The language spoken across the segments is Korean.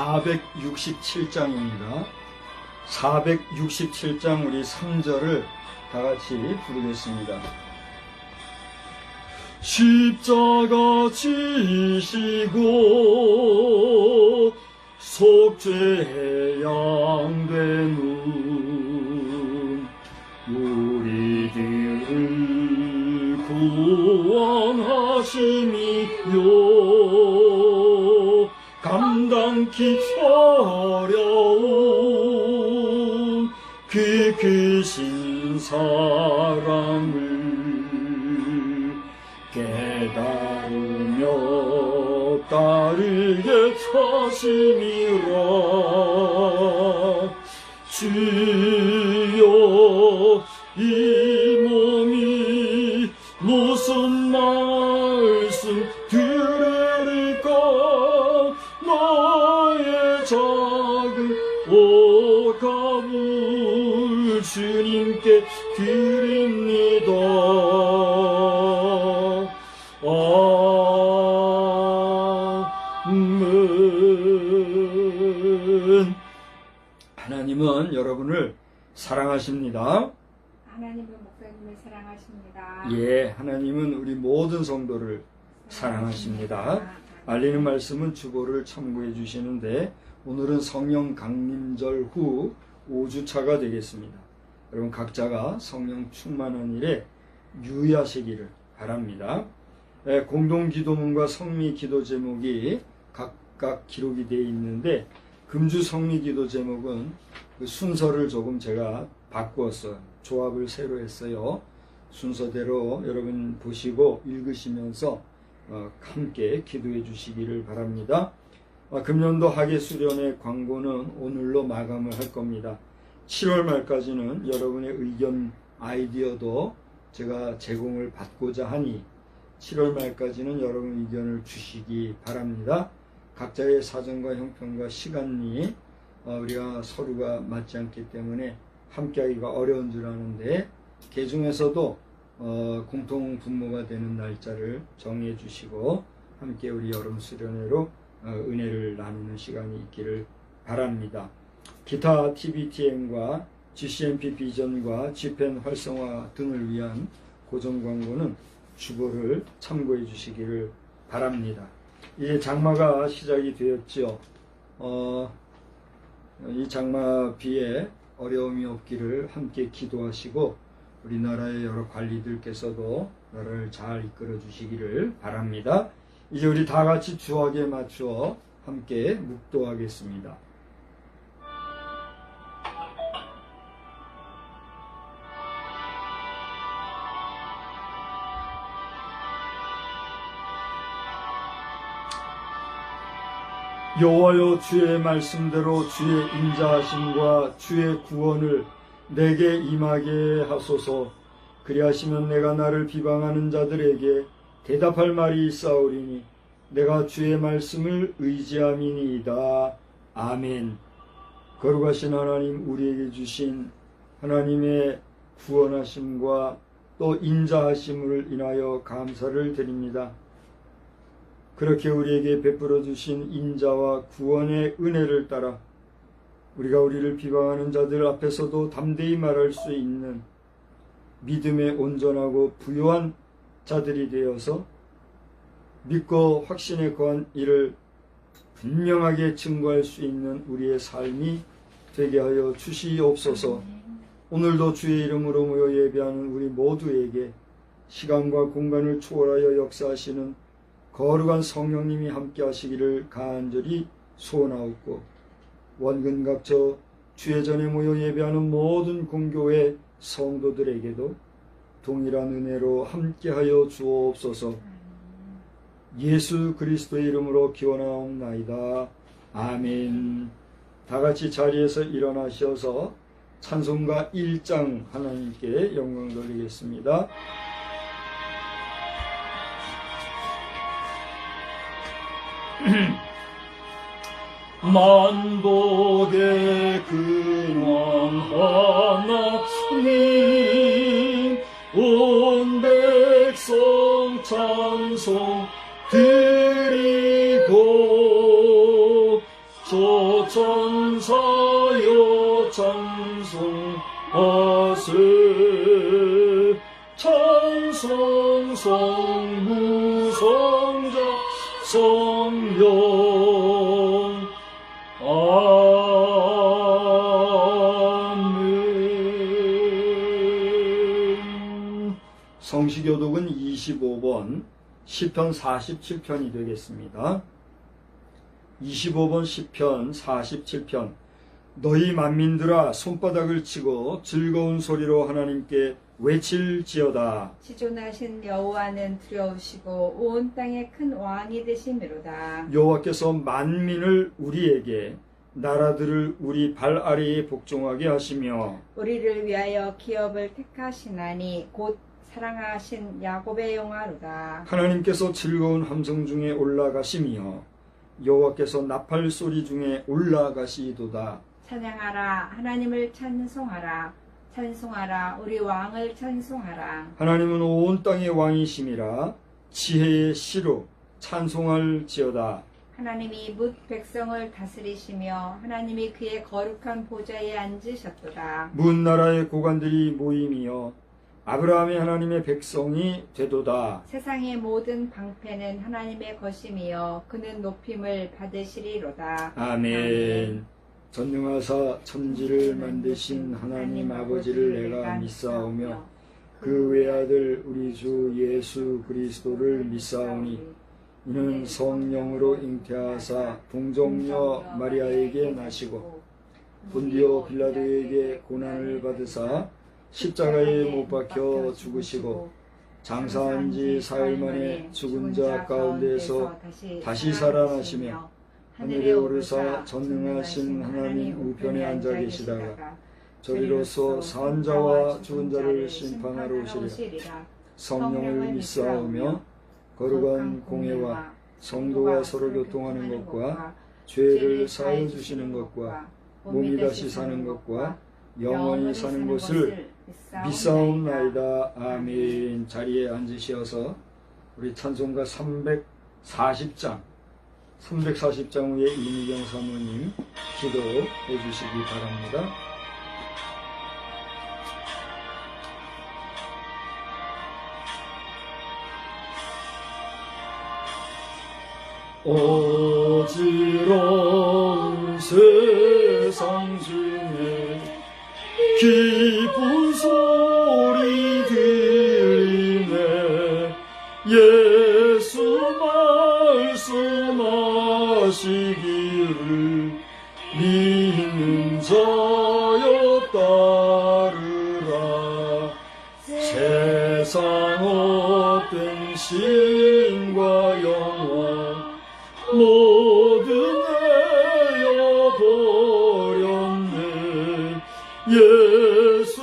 467장입니다. 467장 우리 3절을 다 같이 부르겠습니다. 십자가 지시고 속죄 해양되는 우리들을 구원하심이요 감당기 어려운 그 크신 사랑을 깨달으며 따르게 하심이라. 주여 이 몸이 무슨 말씀 들으리까. 나의 작은 옷값을 주님께 드립니다. 아멘. 하나님은 여러분을 사랑하십니다. 하나님은 목사님을 사랑하십니다. 예, 하나님은 우리 모든 성도를 사랑하십니다. 알리는 말씀은 주보를 참고해 주시는데 오늘은 성령 강림절 후 5주차가 되겠습니다. 여러분 각자가 성령 충만한 일에 유의하시기를 바랍니다. 공동기도문과 성미기도 제목이 각각 기록이 되어 있는데 금주 성미기도 제목은 그 순서를 조금 제가 바꾸었어요. 조합을 새로 했어요. 순서대로 여러분 보시고 읽으시면서 함께 기도해 주시기를 바랍니다. 금년도 학예수련회 광고는 오늘로 마감을 할 겁니다. 7월 말까지는 여러분의 의견 아이디어도 제가 제공을 받고자 하니 7월 말까지는 여러분 의견을 주시기 바랍니다. 각자의 사정과 형편과 시간이 우리가 서로가 맞지 않기 때문에 함께하기가 어려운 줄 아는데 그 중에서도 공통 분모가 되는 날짜를 정해 주시고 함께 우리 여름 수련회로 은혜를 나누는 시간이 있기를 바랍니다. 기타 TBTM과 GCMP 비전과 G펜 활성화 등을 위한 고정 광고는 주보를 참고해 주시기를 바랍니다. 이제 장마가 시작이 되었죠. 이 장마비에 어려움이 없기를 함께 기도하시고 우리나라의 여러 관리들께서도 나라를 잘 이끌어 주시기를 바랍니다. 이제 우리 다 같이 주악에 맞추어 함께 묵도하겠습니다. 여호와여 주의 말씀대로 주의 인자하심과 주의 구원을 내게 임하게 하소서. 그리하시면 내가 나를 비방하는 자들에게 대답할 말이 있사오리니 내가 주의 말씀을 의지함이니이다. 아멘. 거룩하신 하나님, 우리에게 주신 하나님의 구원하심과 또 인자하심을 인하여 감사를 드립니다. 그렇게 우리에게 베풀어 주신 인자와 구원의 은혜를 따라 우리가 우리를 비방하는 자들 앞에서도 담대히 말할 수 있는 믿음에 온전하고 부요한 자들이 되어서 믿고 확신에 거한 일을 분명하게 증거할 수 있는 우리의 삶이 되게 하여 주시옵소서. 오늘도 주의 이름으로 모여 예배하는 우리 모두에게 시간과 공간을 초월하여 역사하시는 거룩한 성령님이 함께 하시기를 간절히 소원하옵고 원근각처 주의 전에 모여 예배하는 모든 공교회 성도들에게도 동일한 은혜로 함께하여 주옵소서. 예수 그리스도의 이름으로 기원하옵나이다. 아멘. 다같이 자리에서 일어나셔서 찬송가 1장 하나님께 영광 돌리겠습니다. 만복의 근원 하나님 온 백성 찬송 드리고 찬송하세 찬송 성부 성자 성령 아멘. 성시교독은 25번 시편 47편이 되겠습니다. 25번 시편 47편. 너희 만민들아 손바닥을 치고 즐거운 소리로 하나님께 외칠지어다. 지존하신 여호와는 두려우시고 온 땅의 큰 왕이 되심이로다. 여호와께서 만민을 우리에게 나라들을 우리 발 아래에 복종하게 하시며 우리를 위하여 기업을 택하시나니 곧 사랑하신 야곱의 영화로다. 하나님께서 즐거운 함성 중에 올라가시며 여호와께서 나팔 소리 중에 올라가시도다. 찬양하라 하나님을 찬송하라 찬송하라 우리 왕을 찬송하라. 하나님은 온 땅의 왕이심이라 지혜의 시로 찬송할지어다. 하나님이 뭇 백성을 다스리시며 하나님이 그의 거룩한 보좌에 앉으셨도다. 문 나라의 고관들이 모임이여 아브라함의 하나님의 백성이 되도다. 세상의 모든 방패는 하나님의 것이며 그는 높임을 받으시리로다. 아멘. 전능하사 천지를 만드신 하나님 아버지를 내가 믿사오며 그 외아들 우리 주 예수 그리스도를 믿사오니 이는 성령으로 잉태하사 동정녀 마리아에게 나시고 본디오 빌라도에게 고난을 받으사 십자가에 못 박혀 죽으시고 장사한 지 사흘 만에 죽은 자 가운데서 다시 살아나시며 하늘에 오르사 전능하신 하나님 우편에 앉아 계시다가 저리로서 산 자와 죽은 자를 심판하러 오시리라. 성령을 믿사오며 거룩한 공회와 성도가 서로 교통하는 것과 죄를 사하여 주시는 것과 몸이 다시 사는 것과 영원히 사는 것을 믿사옵나이다. 아멘. 자리에 앉으시어서 우리 찬송가 340장 후에 이미경 사모님 기도해 주시기 바랍니다. 어지러운 세상 중에 기쁜 소리 들리네. 예수 말씀하시기를 믿는 자여 따르라. 세상 헛된 신과 영원 모든 내어버렸네. 예수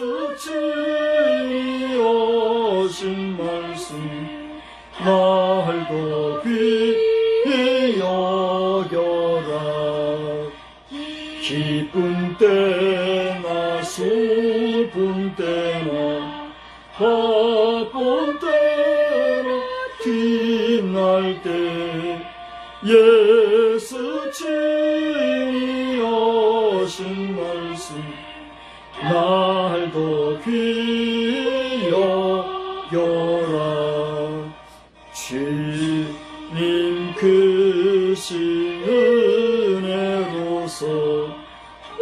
주이신 말씀 날도 귀히 여겨라. 기쁜 때나 슬픈 때나 바쁜 때나 빛날 때 예수 주이신 말씀 날도 귀히 여겨라. 주님 크신 은혜로서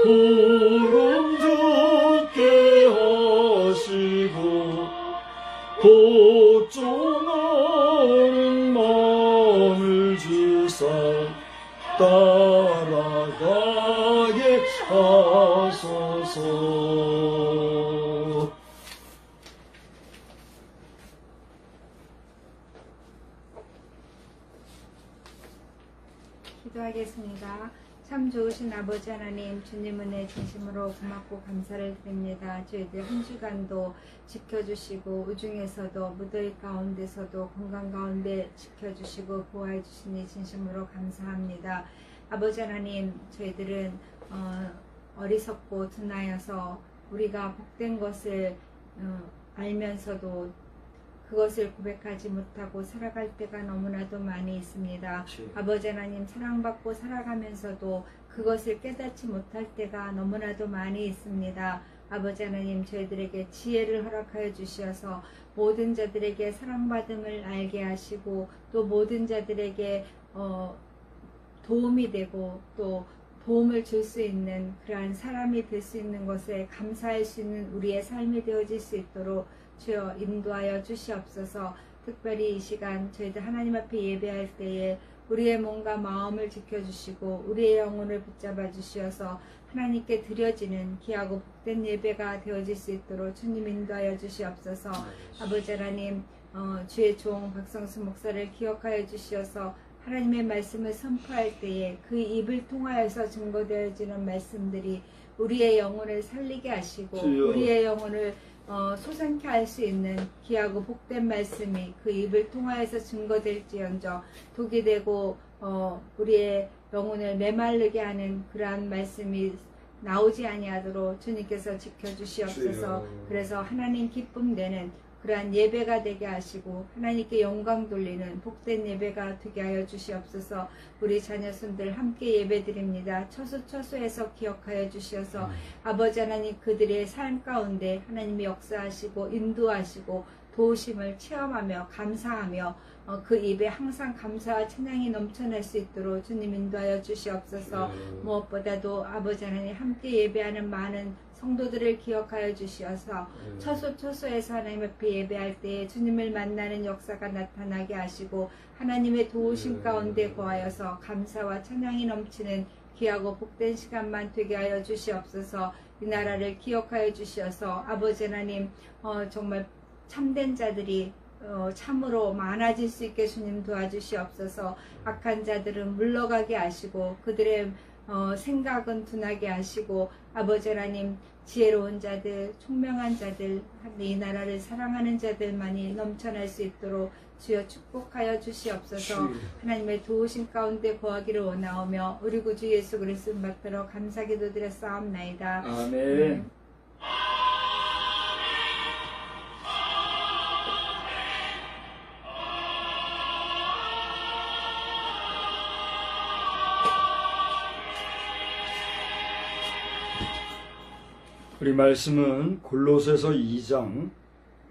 부름 듣게 하시고 복종하는 마음을 주사 따라가게 하소서. 기도하겠습니다. 참 좋으신 아버지 하나님, 주님 은혜 진심으로 고맙고 감사를 드립니다. 저희들 한 주간도 지켜주시고 우중에서도 무더위 가운데서도 건강 가운데 지켜주시고 보호해 주시니 진심으로 감사합니다. 아버지 하나님, 저희들은 어리석고 둔하여서 우리가 복된 것을 알면서도 그것을 고백하지 못하고 살아갈 때가 너무나도 많이 있습니다. 그치. 아버지 하나님, 사랑받고 살아가면서도 그것을 깨닫지 못할 때가 너무나도 많이 있습니다. 아버지 하나님, 저희들에게 지혜를 허락하여 주시어서 모든 자들에게 사랑받음을 알게 하시고 또 모든 자들에게 도움이 되고 또 도움을 줄 수 있는 그러한 사람이 될 수 있는 것에 감사할 수 있는 우리의 삶이 되어질 수 있도록 주여 인도하여 주시옵소서. 특별히 이 시간 저희들 하나님 앞에 예배할 때에 우리의 몸과 마음을 지켜주시고 우리의 영혼을 붙잡아 주시어서 하나님께 드려지는 귀하고 복된 예배가 되어질 수 있도록 주님 인도하여 주시옵소서. 아버지 하나님, 주의 종 박성수 목사를 기억하여 주시어서 하나님의 말씀을 선포할 때에 그 입을 통하여서 증거되어지는 말씀들이 우리의 영혼을 살리게 하시고 주여. 우리의 영혼을 솟아나게 할 수 있는 귀하고 복된 말씀이 그 입을 통하여서 증거될지언정 독이 되고 우리의 영혼을 메마르게 하는 그러한 말씀이 나오지 아니하도록 주님께서 지켜주시옵소서. 주여. 그래서 하나님 기쁨 되는 그러한 예배가 되게 하시고 하나님께 영광 돌리는 복된 예배가 되게 하여 주시옵소서. 우리 자녀손들 함께 예배드립니다. 처소처소에서 기억하여 주시어서 아버지 하나님, 그들의 삶 가운데 하나님이 역사하시고 인도하시고 도우심을 체험하며 감사하며 그 입에 항상 감사와 찬양이 넘쳐날 수 있도록 주님 인도하여 주시옵소서. 무엇보다도 아버지 하나님, 함께 예배하는 많은 성도들을 기억하여 주시어서 처소처소에서 하나님 앞에 예배할 때에 주님을 만나는 역사가 나타나게 하시고 하나님의 도우심 가운데 거하여서 감사와 찬양이 넘치는 귀하고 복된 시간만 되게 하여 주시옵소서. 이 나라를 기억하여 주시어서 아버지 하나님, 정말 참된 자들이 참으로 많아질 수 있게 주님 도와주시옵소서. 악한 자들은 물러가게 하시고 그들의 생각은 둔하게 하시고 아버지 하나님, 지혜로운 자들, 총명한 자들, 이 나라를 사랑하는 자들만이 넘쳐날 수 있도록 주여 축복하여 주시옵소서. 하나님의 도우심 가운데 거하기를 원하오며 우리 구주 예수 그리스도 받들어 감사기도 드려 싸움나이다. 아멘. 우리 말씀은 골로새서 2장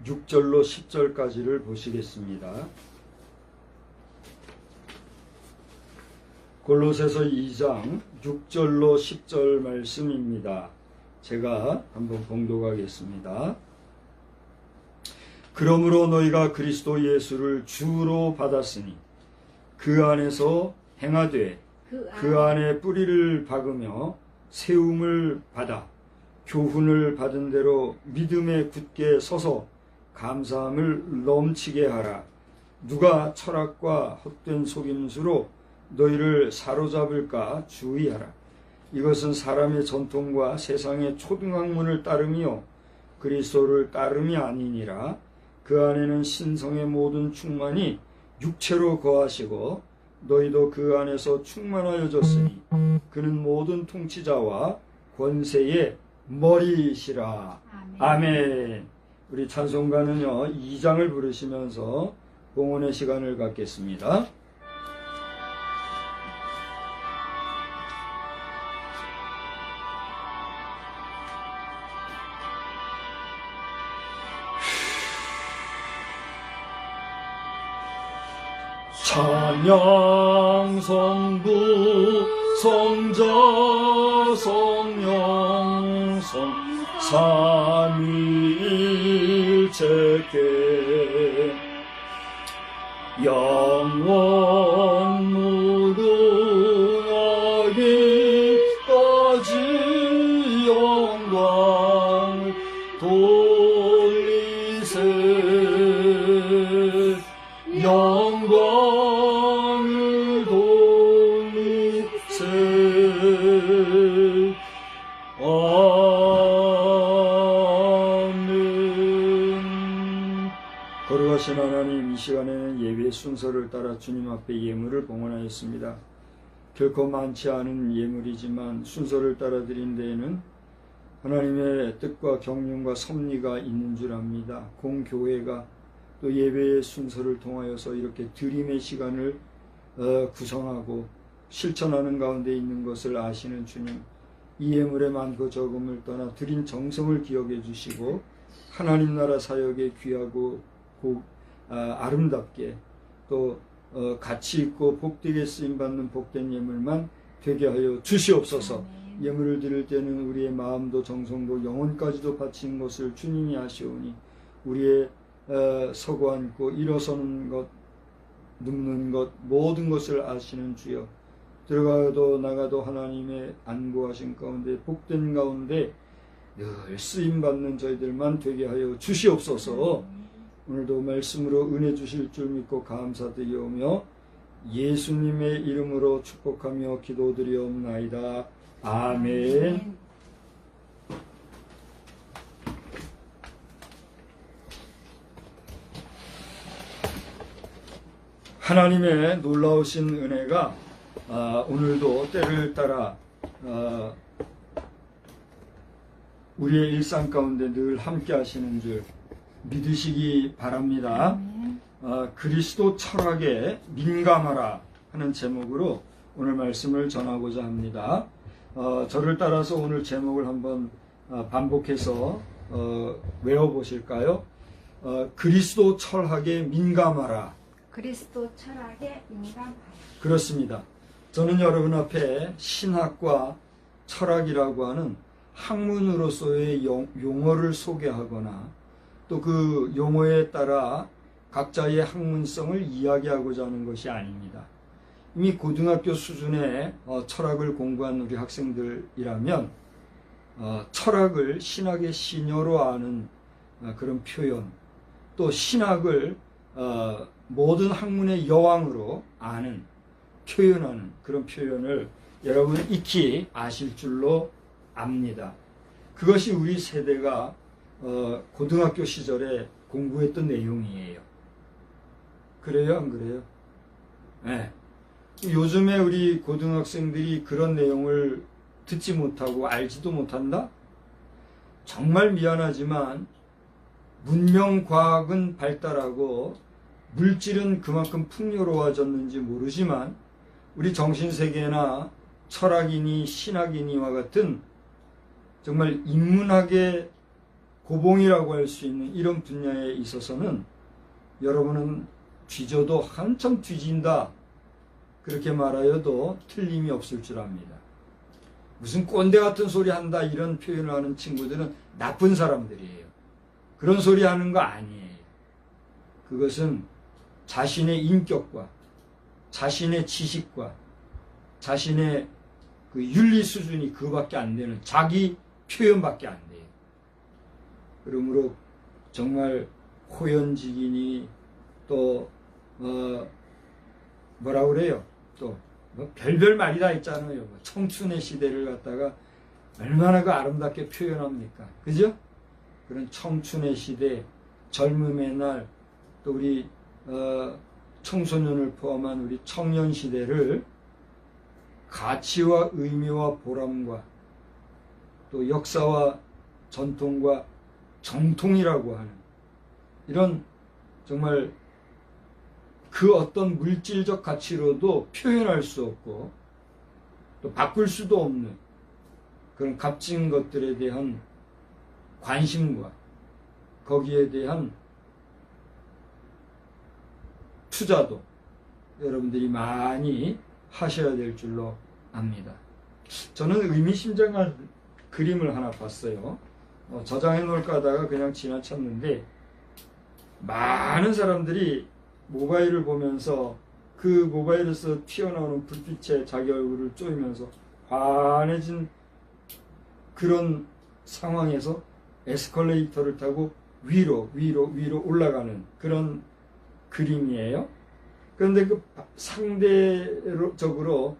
6절로 10절까지를 보시겠습니다. 골로새서 2장 6절로 10절 말씀입니다. 제가 한번 봉독하겠습니다. 그러므로 너희가 그리스도 예수를 주로 받았으니 그 안에서 행하되 그 안에 뿌리를 박으며 세움을 받아 교훈을 받은 대로 믿음에 굳게 서서 감사함을 넘치게 하라. 누가 철학과 헛된 속임수로 너희를 사로잡을까 주의하라. 이것은 사람의 전통과 세상의 초등학문을 따름이요 그리스도를 따름이 아니니라. 그 안에는 신성의 모든 충만이 육체로 거하시고 너희도 그 안에서 충만하여졌으니 그는 모든 통치자와 권세의 머리시라. 아멘. 우리 찬송가는요 2장을 부르시면서 봉헌의 시간을 갖겠습니다. 찬양 성부 성자 성령 성 삼위일체께 영원 무궁하기까지 영광 돌리세 영광을 돌리세. 아멘. 거룩하신 하나님, 이 시간에는 예배의 순서를 따라 주님 앞에 예물을 봉헌하였습니다. 결코 많지 않은 예물이지만 순서를 따라 드린 데에는 하나님의 뜻과 경륜과 섭리가 있는 줄 압니다. 공교회가 또 예배의 순서를 통하여서 이렇게 드림의 시간을 구성하고 실천하는 가운데 있는 것을 아시는 주님, 이 예물의 많고 적음을 떠나 드린 정성을 기억해 주시고 하나님 나라 사역에 귀하고 아름답게 또 가치 있고 복되게 쓰임받는 복된 예물만 되게 하여 주시옵소서. 예물을 드릴 때는 우리의 마음도 정성도 영혼까지도 바친 것을 주님이 아시오니 우리의 서고 앉고 일어서는 것, 눕는 것, 모든 것을 아시는 주여, 들어가도 나가도 하나님의 안보하신 가운데 복된 가운데 늘 쓰임받는 저희들만 되게 하여 주시옵소서. 오늘도 말씀으로 은혜 주실 줄 믿고 감사드리오며 예수님의 이름으로 축복하며 기도드리옵나이다. 아멘. 하나님의 놀라우신 은혜가 오늘도 때를 따라 우리의 일상 가운데 늘 함께 하시는 줄 믿으시기 바랍니다. 그리스도 철학에 민감하라 하는 제목으로 오늘 말씀을 전하고자 합니다. 저를 따라서 오늘 제목을 한번 반복해서 외워보실까요? 그리스도 철학에 민감하라. 그리스도 철학에 민감하라. 그렇습니다. 저는 여러분 앞에 신학과 철학이라고 하는 학문으로서의 용어를 소개하거나 또 그 용어에 따라 각자의 학문성을 이야기하고자 하는 것이 아닙니다. 이미 고등학교 수준의 철학을 공부한 우리 학생들이라면 철학을 신학의 시녀로 아는 그런 표현, 또 신학을 모든 학문의 여왕으로 아는, 표현하는 그런 표현을 여러분 익히 아실 줄로 압니다. 그것이 우리 세대가 고등학교 시절에 공부했던 내용이에요. 그래요, 안 그래요? 네. 요즘에 우리 고등학생들이 그런 내용을 듣지 못하고 알지도 못한다? 정말 미안하지만 문명과학은 발달하고 물질은 그만큼 풍요로워졌는지 모르지만 우리 정신세계나 철학이니 신학이니와 같은 정말 인문학의 고봉이라고 할 수 있는 이런 분야에 있어서는 여러분은 뒤져도 한참 뒤진다, 그렇게 말하여도 틀림이 없을 줄 압니다. 무슨 꼰대 같은 소리 한다 이런 표현을 하는 친구들은 나쁜 사람들이에요. 그런 소리 하는 거 아니에요. 그것은 자신의 인격과 자신의 지식과 자신의 그 윤리 수준이 그거밖에 안 되는 자기 표현밖에 안 돼요. 그러므로 정말 호연지기니 또 뭐라 그래요? 또 뭐 별별 말이 다 있잖아요. 청춘의 시대를 갖다가 얼마나 그 아름답게 표현합니까? 그죠? 그런 청춘의 시대, 젊음의 날, 또 우리 청소년을 포함한 우리 청년 시대를 가치와 의미와 보람과 또 역사와 전통과 정통이라고 하는 이런 정말 그 어떤 물질적 가치로도 표현할 수 없고 또 바꿀 수도 없는 그런 값진 것들에 대한 관심과 거기에 대한 투자도 여러분들이 많이 하셔야 될 줄로 압니다. 저는 의미심장한 그림을 하나 봤어요. 저장해 놓을까 하다가 그냥 지나쳤는데 많은 사람들이 모바일을 보면서 그 모바일에서 튀어나오는 불빛에 자기 얼굴을 쪼이면서 환해진 그런 상황에서 에스컬레이터를 타고 위로 올라가는 그런 그림이에요. 그런데 그 상대적으로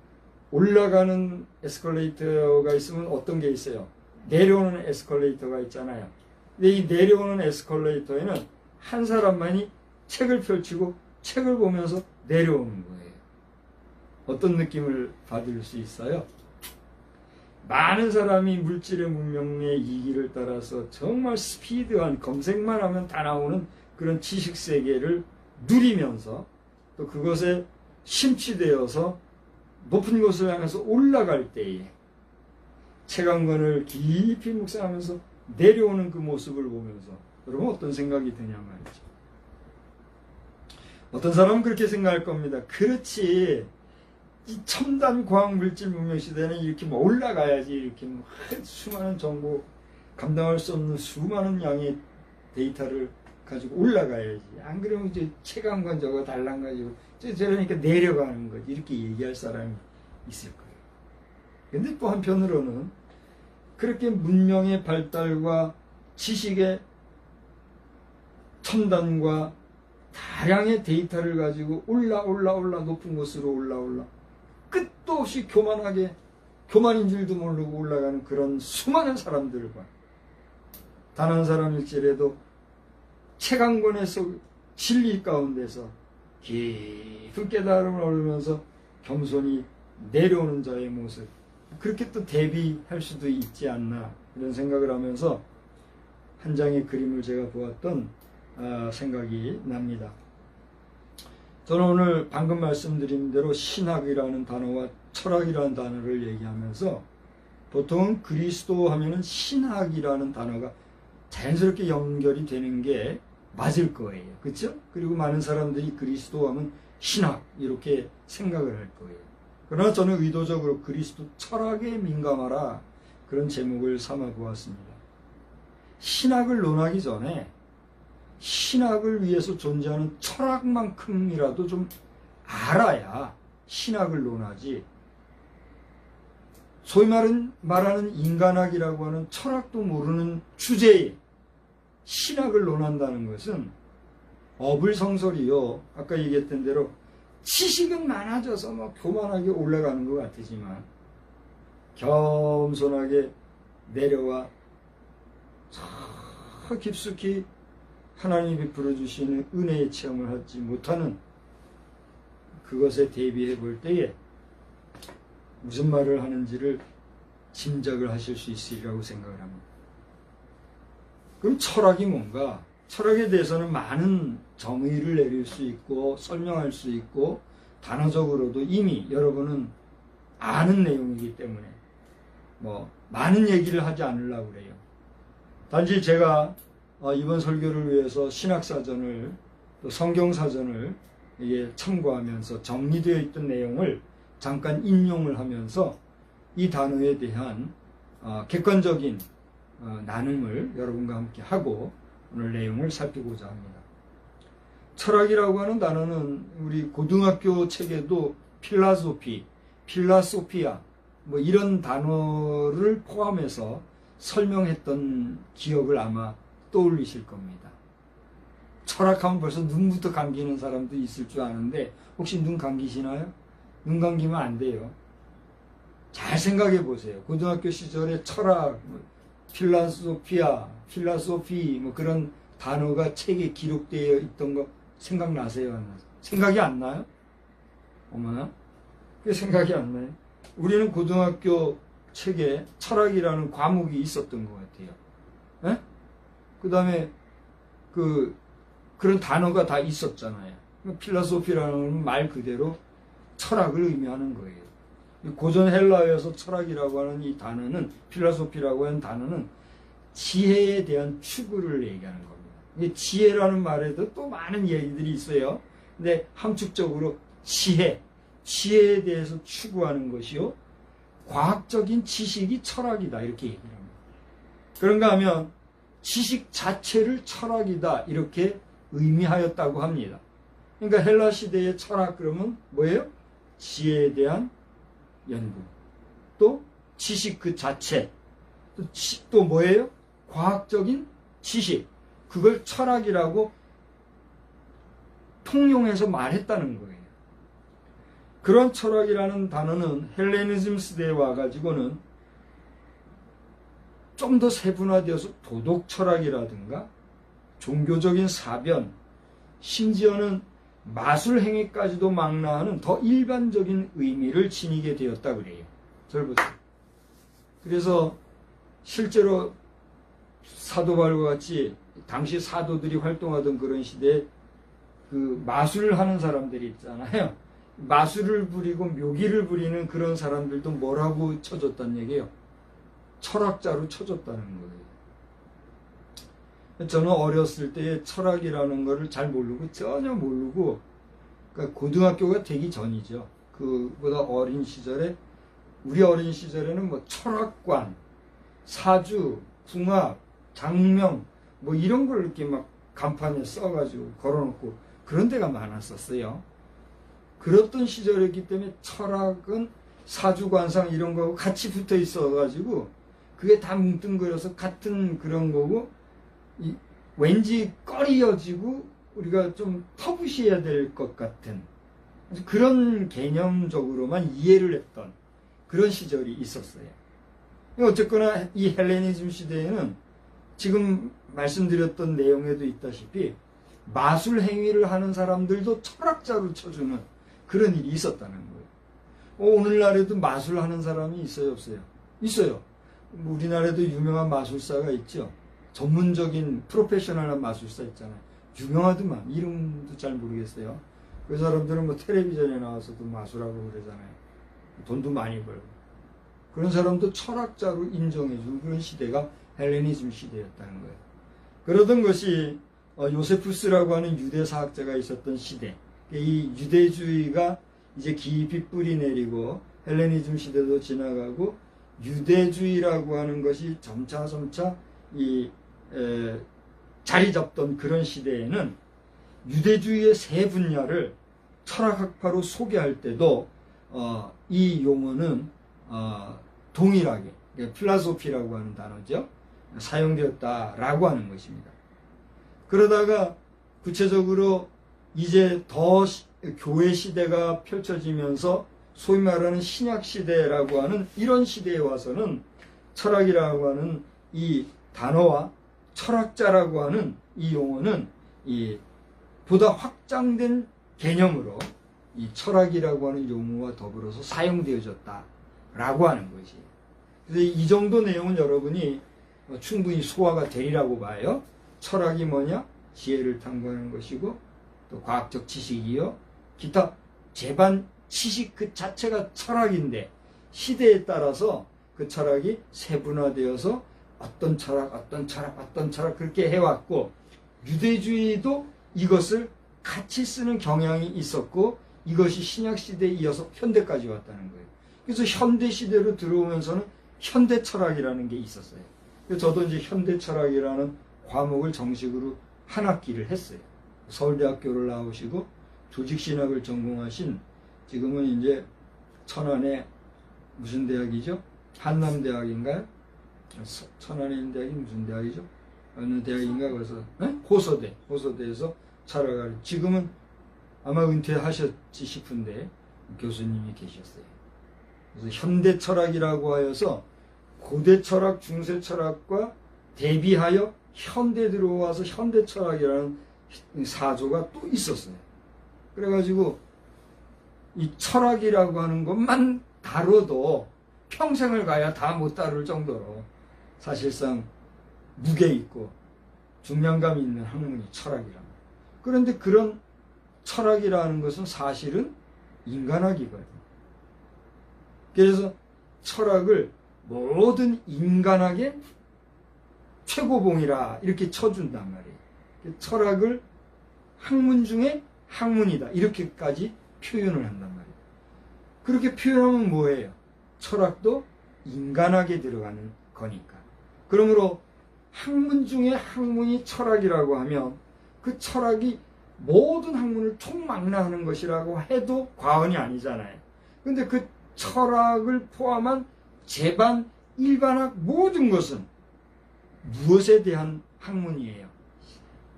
올라가는 에스컬레이터가 있으면 어떤 게 있어요? 내려오는 에스컬레이터가 있잖아요. 근데 이 내려오는 에스컬레이터에는 한 사람만이 책을 펼치고 책을 보면서 내려오는 거예요. 어떤 느낌을 받을 수 있어요? 많은 사람이 물질의 문명의 이기를 따라서 정말 스피드한 검색만 하면 다 나오는 그런 지식 세계를 누리면서 또 그것에 심취되어서 높은 곳을 향해서 올라갈 때에 책강권을 깊이 묵상하면서 내려오는 그 모습을 보면서 여러분 어떤 생각이 드냐 말이죠. 어떤 사람은 그렇게 생각할 겁니다. 그렇지, 이 첨단 과학물질 문명 시대는 이렇게 뭐 올라가야지, 이렇게 뭐 수많은 정보, 감당할 수 없는 수많은 양의 데이터를 가지고 올라가야지. 안 그러면 이제 체감관 저거 달랑가지고 저러니까 내려가는 거지. 이렇게 얘기할 사람이 있을 거예요. 근데 또 한편으로는 그렇게 문명의 발달과 지식의 첨단과 다량의 데이터를 가지고 올라 높은 곳으로 올라 끝도 없이 교만인 줄도 모르고 올라가는 그런 수많은 사람들과 단 한 사람일지라도 체감권에서 진리 가운데서 깊은 깨달음을 얻으면서 겸손히 내려오는 자의 모습, 그렇게 또 대비할 수도 있지 않나, 이런 생각을 하면서 한 장의 그림을 제가 보았던 생각이 납니다. 저는 오늘 방금 말씀드린 대로 신학이라는 단어와 철학이라는 단어를 얘기하면서 보통은 그리스도 하면은 신학이라는 단어가 자연스럽게 연결이 되는 게 맞을 거예요. 그렇죠? 그리고 많은 사람들이 그리스도 하면 신학 이렇게 생각을 할 거예요. 그러나 저는 의도적으로 그리스도 철학에 민감하라, 그런 제목을 삼아 보았습니다. 신학을 논하기 전에 신학을 위해서 존재하는 철학만큼이라도 좀 알아야 신학을 논하지, 소위 말하는 인간학이라고 하는 철학도 모르는 주제에 신학을 논한다는 것은 어불성설이요. 아까 얘기했던 대로 지식은 많아져서 뭐 교만하게 올라가는 것 같으지만 겸손하게 내려와 저 깊숙이 하나님이 베풀어 주시는 은혜의 체험을 하지 못하는 그것에 대비해 볼 때에 무슨 말을 하는지를 짐작을 하실 수 있으리라고 생각을 합니다. 그럼 철학이 뭔가? 철학에 대해서는 많은 정의를 내릴 수 있고 설명할 수 있고 단어적으로도 이미 여러분은 아는 내용이기 때문에 뭐 많은 얘기를 하지 않으려고 그래요. 단지 제가 이번 설교를 위해서 신학사전을 또 성경사전을 참고하면서 정리되어 있던 내용을 잠깐 인용을 하면서 이 단어에 대한 객관적인 나눔을 여러분과 함께 하고 오늘 내용을 살피고자 합니다. 철학이라고 하는 단어는 우리 고등학교 책에도 필라소피아 뭐 이런 단어를 포함해서 설명했던 기억을 아마 떠올리실 겁니다. 철학하면 벌써 눈부터 감기는 사람도 있을 줄 아는데 혹시 눈 감기시나요? 눈 감기면 안 돼요. 잘 생각해 보세요. 고등학교 시절에 철학, 필라소피 뭐 그런 단어가 책에 기록되어 있던 거 생각나세요? 안 나세요? 생각이 안 나요? 어머나, 그게 생각이 안 나요? 우리는 고등학교 책에 철학이라는 과목이 있었던 것 같아요. 그 다음에 그런 단어가 다 있었잖아요. 필라소피라는 말 그대로 철학을 의미하는 거예요. 고전 헬라어에서 철학이라고 하는 이 단어는, 필라소피라고 하는 단어는 지혜에 대한 추구를 얘기하는 겁니다. 지혜라는 말에도 또 많은 얘기들이 있어요. 근데 함축적으로 지혜에 대해서 추구하는 것이요, 과학적인 지식이 철학이다, 이렇게 얘기를 합니다. 그런가 하면 지식 자체를 철학이다, 이렇게 의미하였다고 합니다. 그러니까 헬라 시대의 철학 그러면 뭐예요? 지혜에 대한 연구, 또 지식 그 자체, 또 뭐예요? 과학적인 지식, 그걸 철학이라고 통용해서 말했다는 거예요. 그런 철학이라는 단어는 헬레니즘 시대에 와가지고는 좀 더 세분화되어서 도덕 철학이라든가 종교적인 사변, 심지어는 마술 행위까지도 망라하는 더 일반적인 의미를 지니게 되었다 그래요. 절 보세요. 그래서 실제로 사도 바울과 같이 당시 사도들이 활동하던 그런 시대에 그 마술을 하는 사람들이 있잖아요. 마술을 부리고 묘기를 부리는 그런 사람들도 뭐라고 쳐줬단 얘기예요? 철학자로 쳐줬다는 거예요. 저는 어렸을 때 철학이라는 거를 잘 모르고, 전혀 모르고, 그러니까 고등학교가 되기 전이죠. 그보다 어린 시절에, 우리 어린 시절에는 뭐 철학관, 사주, 궁합, 장명, 뭐 이런 걸 이렇게 막 간판에 써가지고 걸어놓고 그런 데가 많았었어요. 그렇던 시절이었기 때문에 철학은 사주관상 이런 거하고 같이 붙어 있어가지고 그게 다 뭉뚱그려서 같은 그런 거고, 왠지 꺼리어지고 우리가 좀 터부시해야 될 것 같은 그런 개념적으로만 이해를 했던 그런 시절이 있었어요. 어쨌거나 이 헬레니즘 시대에는 지금 말씀드렸던 내용에도 있다시피 마술 행위를 하는 사람들도 철학자로 쳐주는 그런 일이 있었다는 거예요. 오늘날에도 마술하는 사람이 있어요, 없어요? 있어요. 우리나라에도 유명한 마술사가 있죠. 전문적인 프로페셔널한 마술사 있잖아요. 유명하더만. 이름도 잘 모르겠어요. 그 사람들은 뭐 텔레비전에 나와서도 마술하고 그러잖아요. 돈도 많이 벌고. 그런 사람도 철학자로 인정해주는 그런 시대가 헬레니즘 시대였다는 거예요. 그러던 것이 요세푸스라고 하는 유대 사학자가 있었던 시대. 이 유대주의가 이제 깊이 뿌리 내리고 헬레니즘 시대도 지나가고 유대주의라고 하는 것이 점차 자리 잡던 그런 시대에는 유대주의의 세 분야를 철학학파로 소개할 때도 이 용어는 동일하게 필라소피라고 하는 단어죠. 사용되었다라고 하는 것입니다. 그러다가 구체적으로 이제 더 교회 시대가 펼쳐지면서 소위 말하는 신약 시대라고 하는 이런 시대에 와서는 철학이라고 하는 이 단어와 철학자라고 하는 이 용어는 보다 확장된 개념으로 이 철학이라고 하는 용어와 더불어서 사용되어졌다라고 하는 것이에요. 그래서 이 정도 내용은 여러분이 충분히 소화가 되리라고 봐요. 철학이 뭐냐? 지혜를 탐구하는 것이고 또 과학적 지식이요. 기타 재반 지식 그 자체가 철학인데 시대에 따라서 그 철학이 세분화되어서 어떤 철학 그렇게 해왔고 유대주의도 이것을 같이 쓰는 경향이 있었고 이것이 신약시대에 이어서 현대까지 왔다는 거예요. 그래서 현대시대로 들어오면서는 현대철학이라는 게 있었어요. 그래서 저도 이제 현대철학이라는 과목을 정식으로 한 학기를 했어요. 서울대학교를 나오시고 조직신학을 전공하신 지금은 이제 천안의 무슨 대학이죠? 한남대학인가요? 천안에 있는 대학이 무슨 대학이죠? 어느 대학인가 그래서 호서대에서 살아가는 지금은 아마 은퇴하셨지 싶은데 교수님이 계셨어요. 그래서 현대 철학이라고 하여서 고대 철학, 중세 철학과 대비하여 현대 들어와서 현대 철학이라는 사조가 또 있었어요. 그래가지고 이 철학이라고 하는 것만 다뤄도 평생을 가야 다 못 다룰 정도로 사실상 무게 있고 중량감 있는 학문이 철학이랍니다. 그런데 그런 철학이라는 것은 사실은 인간학이거든요. 그래서 철학을 모든 인간학의 최고봉이라 이렇게 쳐준단 말이에요. 철학을 학문 중에 학문이다 이렇게까지 표현을 한단 말이에요. 그렇게 표현하면 뭐예요? 철학도 인간학에 들어가는 거니까. 그러므로 학문 중에 학문이 철학이라고 하면 그 철학이 모든 학문을 총망라하는 것이라고 해도 과언이 아니잖아요. 근데 그 철학을 포함한 재반, 일반학 모든 것은 무엇에 대한 학문이에요?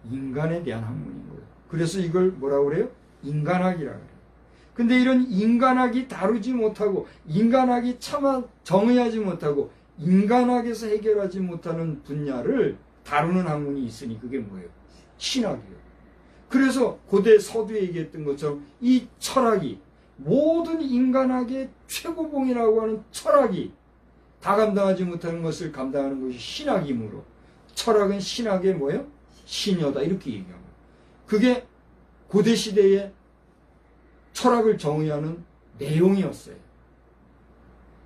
인간에 대한 학문인 거예요. 그래서 이걸 뭐라고 그래요? 인간학이라고 그래요. 근데 이런 인간학이 다루지 못하고 인간학이 차마 정의하지 못하고 인간학에서 해결하지 못하는 분야를 다루는 학문이 있으니 그게 뭐예요? 신학이에요. 그래서 고대 서두에 얘기했던 것처럼 이 철학이 모든 인간학의 최고봉이라고 하는 철학이 다 감당하지 못하는 것을 감당하는 것이 신학이므로 철학은 신학의 뭐예요? 시녀다 이렇게 얘기합니다. 그게 고대 시대의 철학을 정의하는 내용이었어요.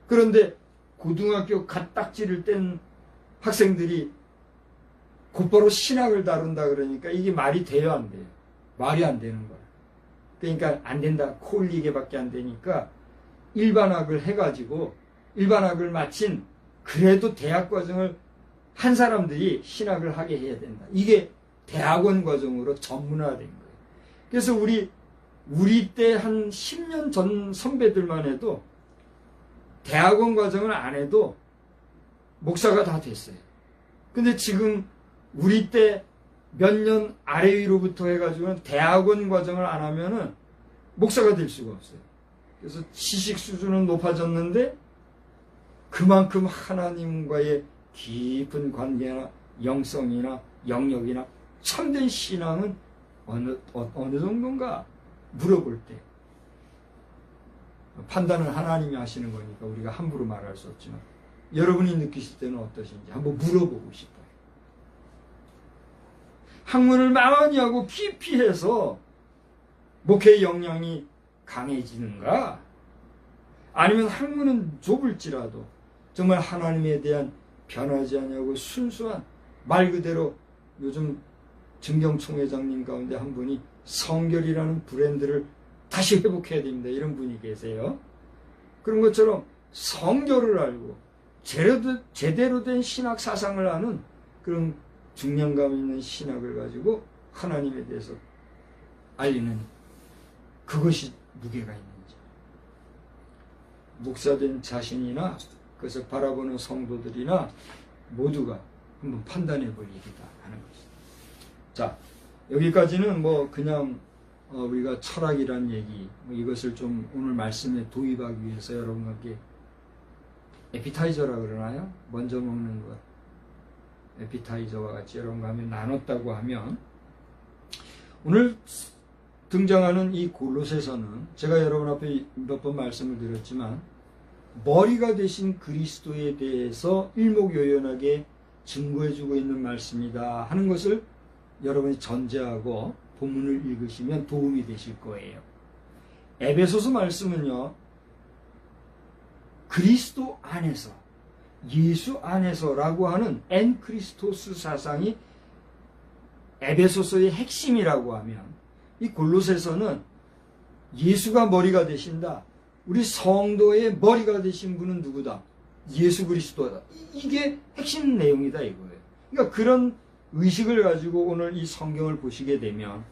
그런데 고등학교 갓딱지를 뗀 학생들이 곧바로 신학을 다룬다 그러니까 이게 말이 돼요, 안 돼요? 말이 안 되는 거예요. 그러니까 안 된다, 콜리게밖에 안 되니까 일반학을 해가지고 일반학을 마친 그래도 대학 과정을 한 사람들이 신학을 하게 해야 된다. 이게 대학원 과정으로 전문화된 거예요. 그래서 우리 때 한 10년 전 선배들만 해도 대학원 과정을 안 해도 목사가 다 됐어요. 근데 지금 우리 때 몇 년 아래 위로부터 해가지고는 대학원 과정을 안 하면은 목사가 될 수가 없어요. 그래서 지식 수준은 높아졌는데 그만큼 하나님과의 깊은 관계나 영성이나 영역이나 참된 신앙은 어느 정도인가 물어볼 때 판단은 하나님이 하시는 거니까 우리가 함부로 말할 수 없지만 여러분이 느끼실 때는 어떠신지 한번 물어보고 싶어요. 학문을 많이 하고 깊이 해서 목회의 역량이 강해지는가? 아니면 학문은 좁을지라도 정말 하나님에 대한 변하지 않냐고 순수한 말 그대로 요즘 증경총회장님 가운데 한 분이 성결이라는 브랜드를 다시 회복해야 됩니다. 이런 분이 계세요. 그런 것처럼 성결을 알고 제대로 된 신학 사상을 아는 그런 중량감 있는 신학을 가지고 하나님에 대해서 알리는 그것이 무게가 있는지 목사된 자신이나 그것을 바라보는 성도들이나 모두가 한번 판단해 볼 일이다 하는 것입니다. 자, 여기까지는 뭐 그냥 우리가 철학이란 얘기 이것을 좀 오늘 말씀에 도입하기 위해서 여러분과 함께 에피타이저라 그러나요? 먼저 먹는 것 에피타이저와 같이 여러분과 함께 나눴다고 하면 오늘 등장하는 이 골로새서는 제가 여러분 앞에 몇 번 말씀을 드렸지만 머리가 되신 그리스도에 대해서 일목요연하게 증거해주고 있는 말씀이다 하는 것을 여러분이 전제하고 본문을 읽으시면 도움이 되실 거예요. 에베소서 말씀은요, 그리스도 안에서, 예수 안에서라고 하는 엔크리스토스 사상이 에베소서의 핵심이라고 하면, 이 골로새서는 예수가 머리가 되신다. 우리 성도의 머리가 되신 분은 누구다? 예수 그리스도다. 이게 핵심 내용이다 이거예요. 그러니까 그런 의식을 가지고 오늘 이 성경을 보시게 되면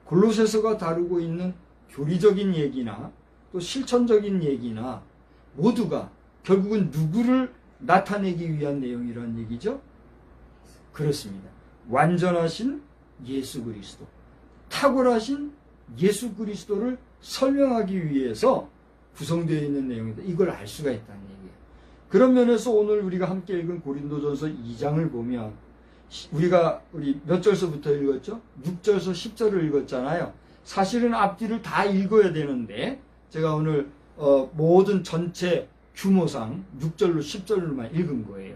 골로새서가 다루고 있는 교리적인 얘기나 또 실천적인 얘기나 모두가 결국은 누구를 나타내기 위한 내용이라는 얘기죠? 그렇습니다. 완전하신 예수 그리스도, 탁월하신 예수 그리스도를 설명하기 위해서 구성되어 있는 내용이다. 이걸 알 수가 있다는 얘기예요. 그런 면에서 오늘 우리가 함께 읽은 고린도전서 2장을 보면 우리 몇 절서부터 읽었죠? 6절서 10절을 읽었잖아요. 사실은 앞뒤를 다 읽어야 되는데 제가 오늘 모든 전체 규모상 6절로 10절로만 읽은 거예요.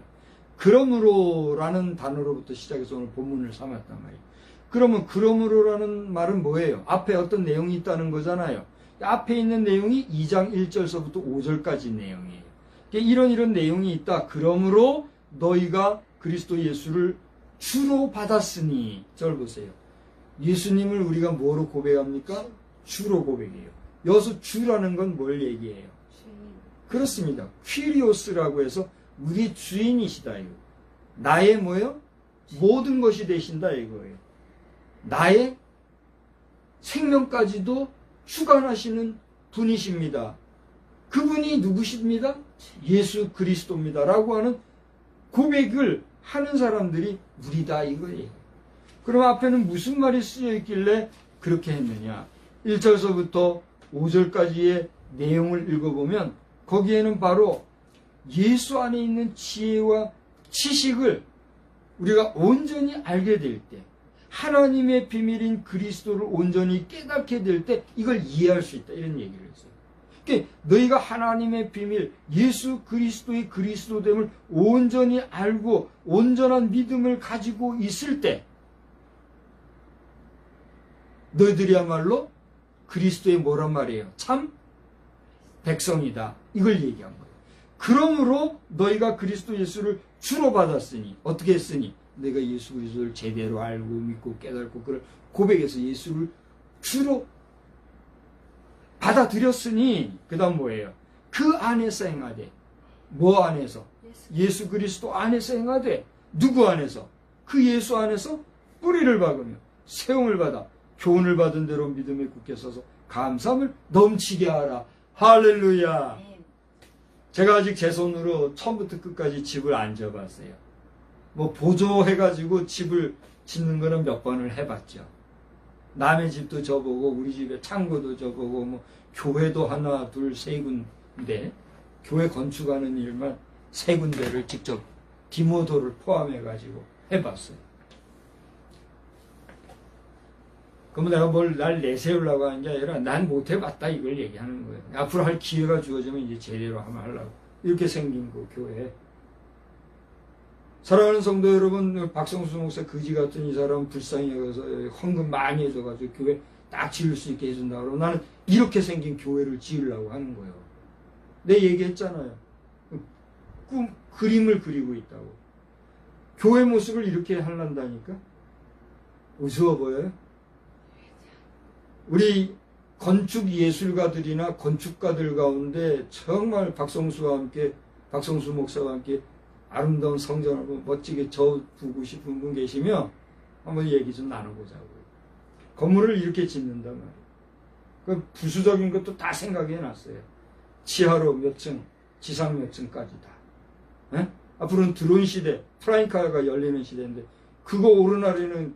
그러므로라는 단어로부터 시작해서 오늘 본문을 삼았단 말이에요. 그러면 그러므로라는 말은 뭐예요? 앞에 어떤 내용이 있다는 거잖아요. 앞에 있는 내용이 2장 1절서부터 5절까지 내용이에요. 이런 내용이 있다. 그러므로 너희가 그리스도 예수를 주로 받았으니. 절 보세요. 예수님을 우리가 뭐로 고백합니까? 주로 고백해요. 여기서 주라는 건 뭘 얘기해요? 그렇습니다. 퀴리오스라고 해서 우리 주인이시다 이거. 나의 뭐요? 모든 것이 되신다 이거예요. 나의 생명까지도 주관하시는 분이십니다. 그분이 누구십니다? 예수 그리스도입니다. 라고 하는 고백을 하는 사람들이 우리다 이거예요. 그럼 앞에는 무슨 말이 쓰여 있길래 그렇게 했느냐? 1절서부터 5절까지의 내용을 읽어보면 거기에는 바로 예수 안에 있는 지혜와 지식을 우리가 온전히 알게 될 때, 하나님의 비밀인 그리스도를 온전히 깨닫게 될 때 이걸 이해할 수 있다 이런 얘기를 했어요. 그러니까 너희가 하나님의 비밀 예수 그리스도의 그리스도됨을 온전히 알고 온전한 믿음을 가지고 있을 때 너희들이야말로 그리스도의 뭐란 말이에요? 참 백성이다. 이걸 얘기한 거예요. 그러므로 너희가 그리스도 예수를 주로 받았으니 어떻게 했으니 내가 예수 그리스도를 제대로 알고 믿고 깨닫고 그걸 고백해서 예수를 주로 받아들였으니 그 다음 뭐예요? 그 안에서 행하되 뭐 안에서? 예수 그리스도 안에서 행하되 누구 안에서? 그 예수 안에서 뿌리를 박으며 세움을 받아 교훈을 받은 대로 믿음에 굳게 서서 감사함을 넘치게 하라. 할렐루야. 제가 아직 제 손으로 처음부터 끝까지 집을 안 져봤어요. 뭐 보조해가지고 집을 짓는 거는 몇 번을 해봤죠. 남의 집도 져보고 우리 집에 창고도 져보고 뭐 교회도 하나 둘 세 군데 교회 건축하는 일만 세 군데를 직접 디모도를 포함해가지고 해봤어요. 그러면 내가 뭘 날 내세우려고 하는 게 아니라 난 못해봤다 이걸 얘기하는 거예요. 앞으로 할 기회가 주어지면 이제 제대로 하면 하려고. 이렇게 생긴 거 교회. 사랑하는 성도 여러분, 박성수 목사 그지 같은 이 사람 불쌍히 여겨서 헌금 많이 해줘가지고 교회 딱 지을 수 있게 해준다 그러고 나는 이렇게 생긴 교회를 지으려고 하는 거예요. 내 얘기했잖아요. 그림을 그리고 있다고. 교회 모습을 이렇게 하려다니까? 우스워 보여요? 우리 건축 예술가들이나 건축가들 가운데 정말 박성수와 함께, 박성수 목사와 함께 아름다운 성전을 멋지게 저두고 싶은 분 계시면 한번 얘기 좀 나눠보자고요. 건물을 이렇게 짓는단 말이에요. 그 부수적인 것도 다 생각해 놨어요. 지하로 몇 층, 지상 몇 층까지 다. 에? 앞으로는 드론 시대, 프라이카가 열리는 시대인데 그거 오르나리는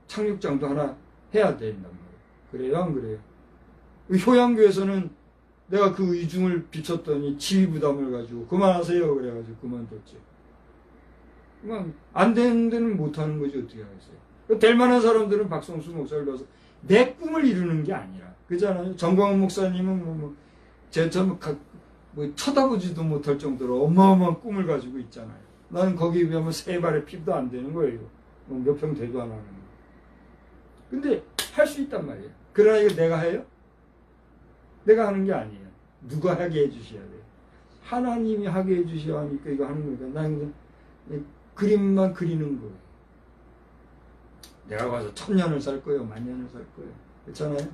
착륙장도 하나 해야 된단 말이에요. 그래요? 안 그래요? 효양교에서는 내가 그 의중을 비췄더니 지휘부담을 가지고 그만하세요 그래가지고 그만뒀죠. 안 되는 데는 못하는 거지 어떻게 하겠어요. 될 만한 사람들은 박성수 목사를 넣어서 내 꿈을 이루는 게 아니라 그잖아요. 정광훈 목사님은 쳐다보지도 못할 정도로 어마어마한 꿈을 가지고 있잖아요. 나는 거기에 비하면 세 발의 피도 안 되는 거예요. 몇 평 되도 안 하는 거. 근데 할 수 있단 말이에요. 그러나 이거 내가 해요? 내가 하는 게 아니에요. 누가 하게 해주셔야 돼요. 하나님이 하게 해주셔야 하니까 이거 하는 거니까 나는 그림만 그리는 거예요. 내가 가서 1000년을 살 거예요. 10,000년을 살 거예요. 그렇잖아요?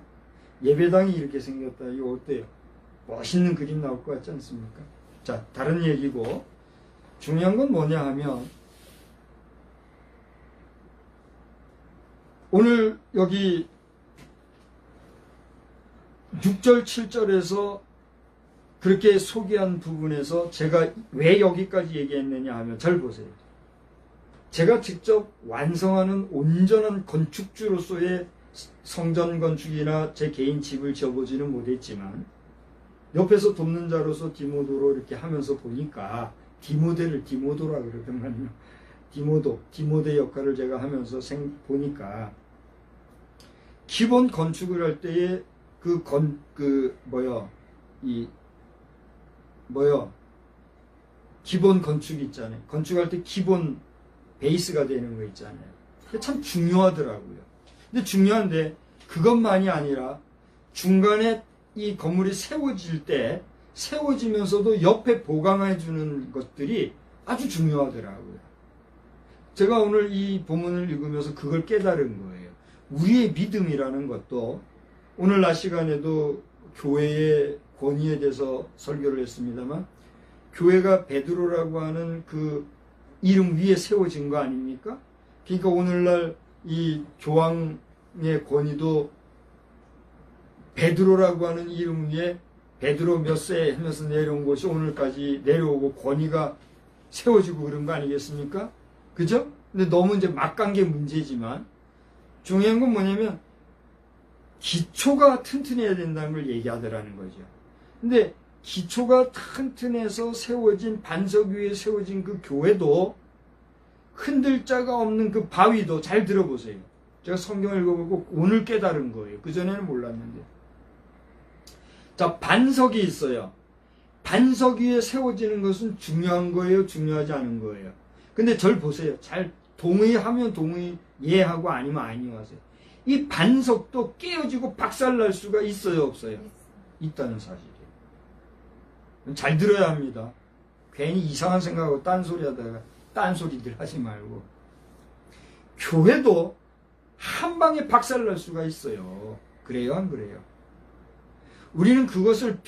예배당이 이렇게 생겼다. 이거 어때요? 멋있는 그림 나올 것 같지 않습니까? 자, 다른 얘기고 중요한 건 뭐냐 하면 오늘 여기 6절 7절에서 그렇게 소개한 부분에서 제가 왜 여기까지 얘기했느냐 하면 잘 보세요. 제가 직접 완성하는 온전한 건축주로서의 성전 건축이나 제 개인 집을 지어보지는 못했지만 옆에서 돕는 자로서 디모도로 이렇게 하면서 보니까 디모데를 디모도라 그러더만요. 디모데 역할을 제가 하면서 보니까 기본 건축을 할 때에 기본 건축이 있잖아요. 건축할 때 기본 베이스가 되는 거 있잖아요. 그게 참 중요하더라고요. 근데 중요한데 그것만이 아니라 중간에 이 건물이 세워질 때 세워지면서도 옆에 보강해 주는 것들이 아주 중요하더라고요. 제가 오늘 이 본문을 읽으면서 그걸 깨달은 거예요. 우리의 믿음이라는 것도 오늘 낮 시간에도 교회의 권위에 대해서 설교를 했습니다만 교회가 베드로라고 하는 그 이름 위에 세워진 거 아닙니까? 그러니까 오늘날 이 교황의 권위도 베드로라고 하는 이름 위에 베드로 몇 세 하면서 내려온 것이 오늘까지 내려오고 권위가 세워지고 그런 거 아니겠습니까? 그죠? 근데 너무 이제 막 간 게 문제지만 중요한 건 뭐냐면 기초가 튼튼해야 된다는 걸 얘기하더라는 거죠. 근데 기초가 튼튼해서 세워진 반석 위에 세워진 그 교회도 흔들 자가 없는 그 바위도 잘 들어보세요. 제가 성경을 읽어보고 오늘 깨달은 거예요. 그전에는 몰랐는데. 자, 반석이 있어요. 반석 위에 세워지는 것은 중요한 거예요? 중요하지 않은 거예요? 근데 절 보세요. 잘 동의하면 동의, 예하고 아니면 아니요 하세요. 이 반석도 깨어지고 박살날 수가 있어요, 없어요? 있다는 사실이에요. 잘 들어야 합니다. 괜히 이상한 생각하고 딴소리 하다가 딴소리들 하지 말고. 교회도 한 방에 박살날 수가 있어요. 그래요, 안 그래요? 우리는 그것을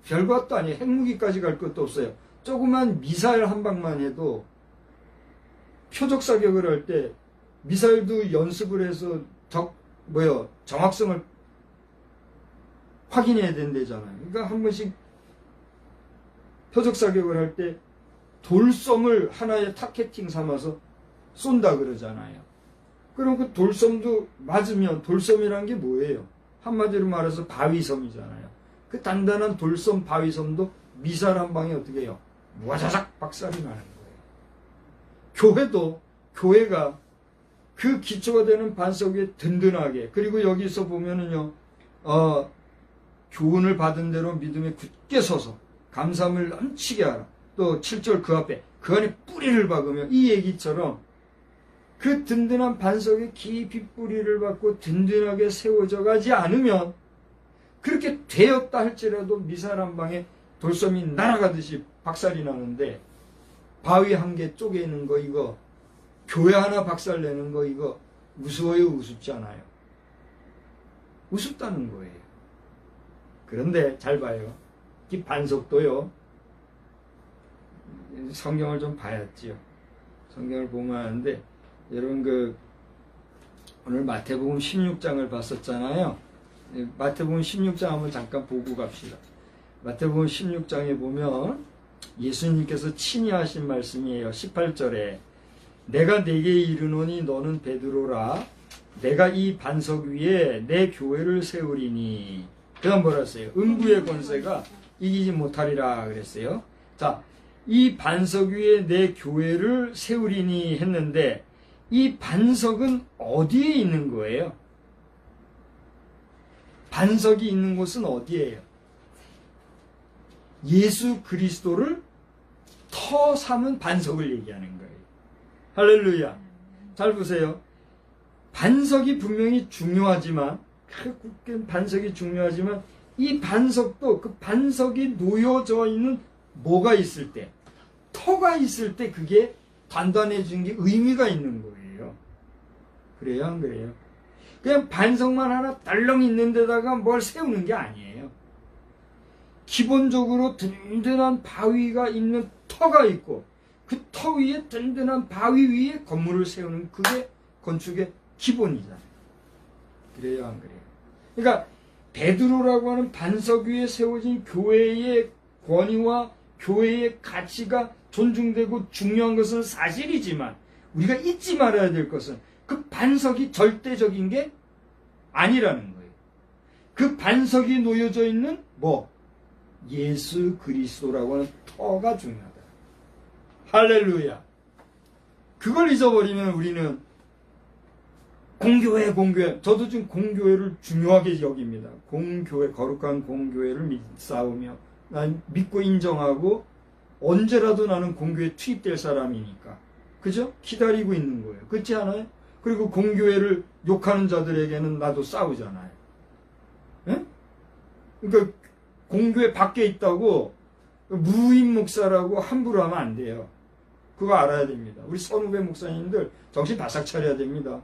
별것도 아니에요. 핵무기까지 갈 것도 없어요. 조그만 미사일 한 방만 해도 표적 사격을 할 때 미사일도 연습을 해서 정확성을 확인해야 된다잖아요. 그러니까 한 번씩 표적 사격을 할 때 돌섬을 하나의 타겟팅 삼아서 쏜다 그러잖아요. 그럼 그 돌섬도 맞으면 돌섬이란 게 뭐예요? 한마디로 말해서 바위섬이잖아요. 그 단단한 돌섬 바위섬도 미사일 한 방에 어떻게 해요? 와자작 박살이 나는 거예요. 교회가 그 기초가 되는 반석 위에 든든하게, 그리고 여기서 보면은요, 교훈을 받은 대로 믿음에 굳게 서서 감사함을 넘치게 하라. 또 7절 그 앞에 그 안에 뿌리를 박으며, 이 얘기처럼 그 든든한 반석에 깊이 뿌리를 박고 든든하게 세워져 가지 않으면, 그렇게 되었다 할지라도 미사일 한 방에 돌섬이 날아가듯이 박살이 나는데, 바위 한 개 쪼개 있는 거 이거, 교회 하나 박살 내는 거 이거 우스워요, 우습지 않아요? 우습다는 거예요. 그런데 잘 봐요. 이 반석도요, 성경을 좀 봐야지요. 성경을 보면 하는데, 여러분 오늘 마태복음 16장을 봤었잖아요. 마태복음 16장 한번 잠깐 보고 갑시다. 마태복음 16장에 보면 예수님께서 친히 하신 말씀이에요. 18절에 내가 네게 이르노니 너는 베드로라. 내가 이 반석 위에 내 교회를 세우리니. 그 다음 뭐라 했어요? 음부의 권세가 이기지 못하리라 그랬어요. 자, 이 반석 위에 내 교회를 세우리니 했는데, 이 반석은 어디에 있는 거예요? 반석이 있는 곳은 어디예요? 예수 그리스도를 터 삼은 반석을 얘기하는 거예요. 할렐루야. 잘 보세요. 반석이 분명히 중요하지만, 반석이 중요하지만, 이 반석도 그 반석이 놓여져 있는 뭐가 있을 때, 터가 있을 때 그게 단단해진 게 의미가 있는 거예요. 그래요, 안 그래요? 그냥 반석만 하나 달렁 있는 데다가 뭘 세우는 게 아니에요. 기본적으로 든든한 바위가 있는 터가 있고, 그 터 위에 든든한 바위 위에 건물을 세우는, 그게 건축의 기본이잖아요. 그래요, 안 그래요? 그러니까 베드로라고 하는 반석 위에 세워진 교회의 권위와 교회의 가치가 존중되고 중요한 것은 사실이지만, 우리가 잊지 말아야 될 것은 그 반석이 절대적인 게 아니라는 거예요. 그 반석이 놓여져 있는 예수 그리스도라고 하는 터가 중요하다. 할렐루야. 그걸 잊어버리면 우리는 공교회. 저도 지금 공교회를 중요하게 여깁니다. 공교회, 거룩한 공교회를 싸우며, 난 믿고 인정하고 언제라도 나는 공교회에 투입될 사람이니까. 그죠? 기다리고 있는 거예요. 그렇지 않아요? 그리고 공교회를 욕하는 자들에게는 나도 싸우잖아요. 예? 그러니까 공교회 밖에 있다고 무임 목사라고 함부로 하면 안 돼요. 그거 알아야 됩니다. 우리 선후배 목사님들 정신 바싹 차려야 됩니다.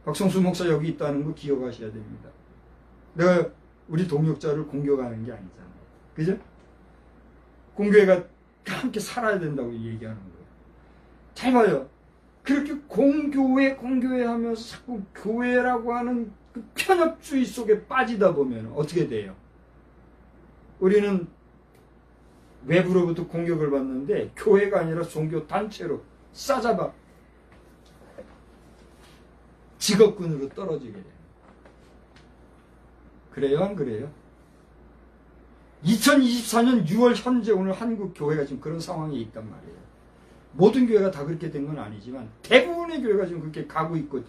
박성수 목사 여기 있다는 거 기억하셔야 됩니다. 내가 우리 동역자를 공격하는 게 아니잖아요. 그죠? 공교회가 함께 살아야 된다고 얘기하는 거예요. 잘 봐요. 그렇게 공교회 하면서 자꾸 교회라고 하는 그 편협주의 속에 빠지다 보면 어떻게 돼요? 우리는 외부로부터 공격을 받는데, 교회가 아니라 종교 단체로 싸잡아 직업군으로 떨어지게 돼요. 그래요, 안 그래요? 2024년 6월 현재 오늘 한국 교회가 지금 그런 상황에 있단 말이에요. 모든 교회가 다 그렇게 된 건 아니지만 대부분의 교회가 지금 그렇게 가고 있고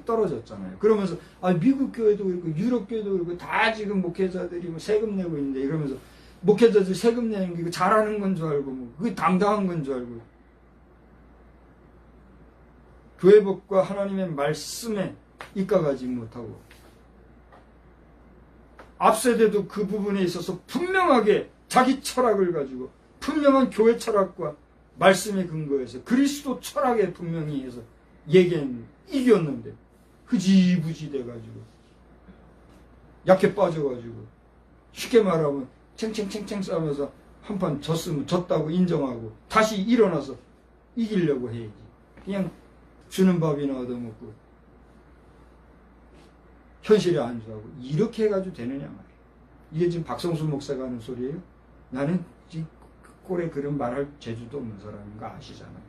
떨어졌잖아요. 그러면서 미국 교회도 그렇고 유럽 교회도 그렇고 다 지금 목회자들이 세금 내고 있는데, 이러면서 목회자들 세금 내는 게 잘하는 건 줄 알고 그게 당당한 건 줄 알고, 교회법과 하나님의 말씀에 이가가지 못하고. 앞세대도 그 부분에 있어서 분명하게 자기 철학을 가지고 분명한 교회 철학과 말씀에 근거해서 그리스도 철학에 분명히 해서 이겼는데 흐지부지 돼가지고 약해 빠져가지고 쉽게 말하면 챙챙챙챙 싸면서 한판 졌으면 졌다고 인정하고 다시 일어나서 이기려고 해야지. 그냥 주는 밥이나 얻어먹고 현실에 안주하고 이렇게 해가지고 되느냐 말이에요. 이게 지금 박성수 목사가 하는 소리예요. 나는 지금 꼴에 그런 말할 재주도 없는 사람인 거 아시잖아요.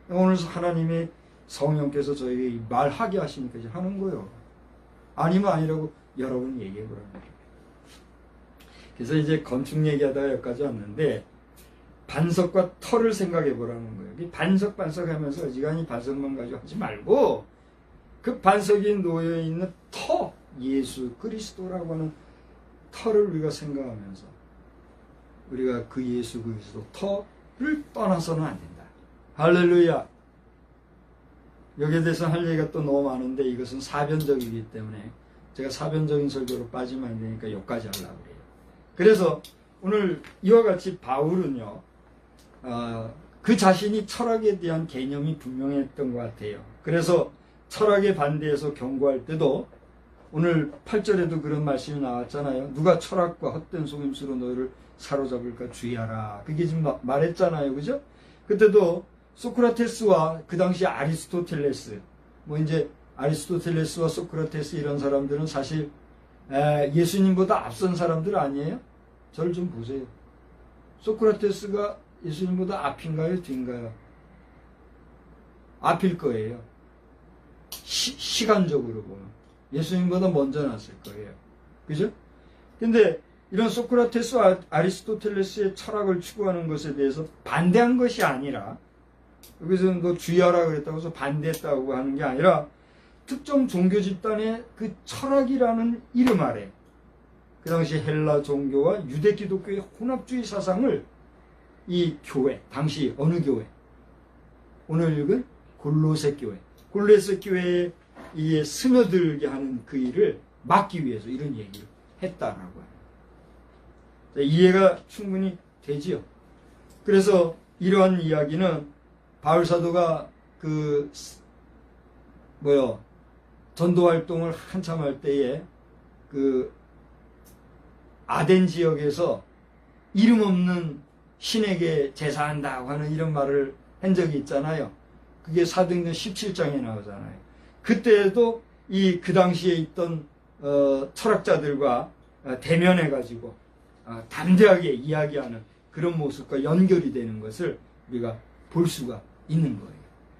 오늘 하나님의 성령께서 저에게 말하게 하시니까 이제 하는 거예요. 아니면 아니라고 여러분이 얘기해 보라는 거예요. 그래서 이제 건축 얘기하다가 여기까지 왔는데 반석과 털을 생각해 보라는 거예요. 반석 하면서 어지간히 반석만 가지고 하지 말고 그 반석이 놓여 있는 터, 예수 그리스도라고 하는 터를 우리가 생각하면서 우리가 그 예수 그리스도 터를 떠나서는 안 된다. 할렐루야. 여기에 대해서 할 얘기가 또 너무 많은데 이것은 사변적이기 때문에 제가 사변적인 설교로 빠지면 안 되니까 여기까지 하려고 그래요. 그래서 오늘 이와 같이 바울은요, 그 자신이 철학에 대한 개념이 분명했던 것 같아요. 그래서 철학에 반대해서 경고할 때도 오늘 8절에도 그런 말씀이 나왔잖아요. 누가 철학과 헛된 속임수로 너희를 사로잡을까 주의하라. 그게 지금 말했잖아요. 그죠? 그때도 소크라테스와 그 당시 아리스토텔레스, 이제 아리스토텔레스와 소크라테스 이런 사람들은 사실 예수님보다 앞선 사람들 아니에요? 저를 좀 보세요. 소크라테스가 예수님보다 앞인가요? 뒤인가요? 앞일 거예요. 시간적으로 보면. 예수님보다 먼저 났을 거예요. 그죠? 근데 이런 소크라테스와 아리스토텔레스의 철학을 추구하는 것에 대해서 반대한 것이 아니라, 여기서 너 주의하라 그랬다고 해서 반대했다고 하는 게 아니라, 특정 종교 집단의 그 철학이라는 이름 아래, 그 당시 헬라 종교와 유대 기독교의 혼합주의 사상을 이 교회, 당시 어느 교회? 오늘 읽은 골로새 교회. 골로새 교회에 이 스며들게 하는 그 일을 막기 위해서 이런 얘기를 했다라고 해요. 이해가 충분히 되지요. 그래서 이러한 이야기는 바울 사도가 전도 활동을 한참 할 때에 그 아덴 지역에서 이름 없는 신에게 제사한다고 하는 이런 말을 한 적이 있잖아요. 그게 사도행전 17장에 나오잖아요. 그때도 그 당시에 있던 철학자들과 대면해가지고 담대하게 이야기하는 그런 모습과 연결이 되는 것을 우리가 볼 수가 있는 거예요.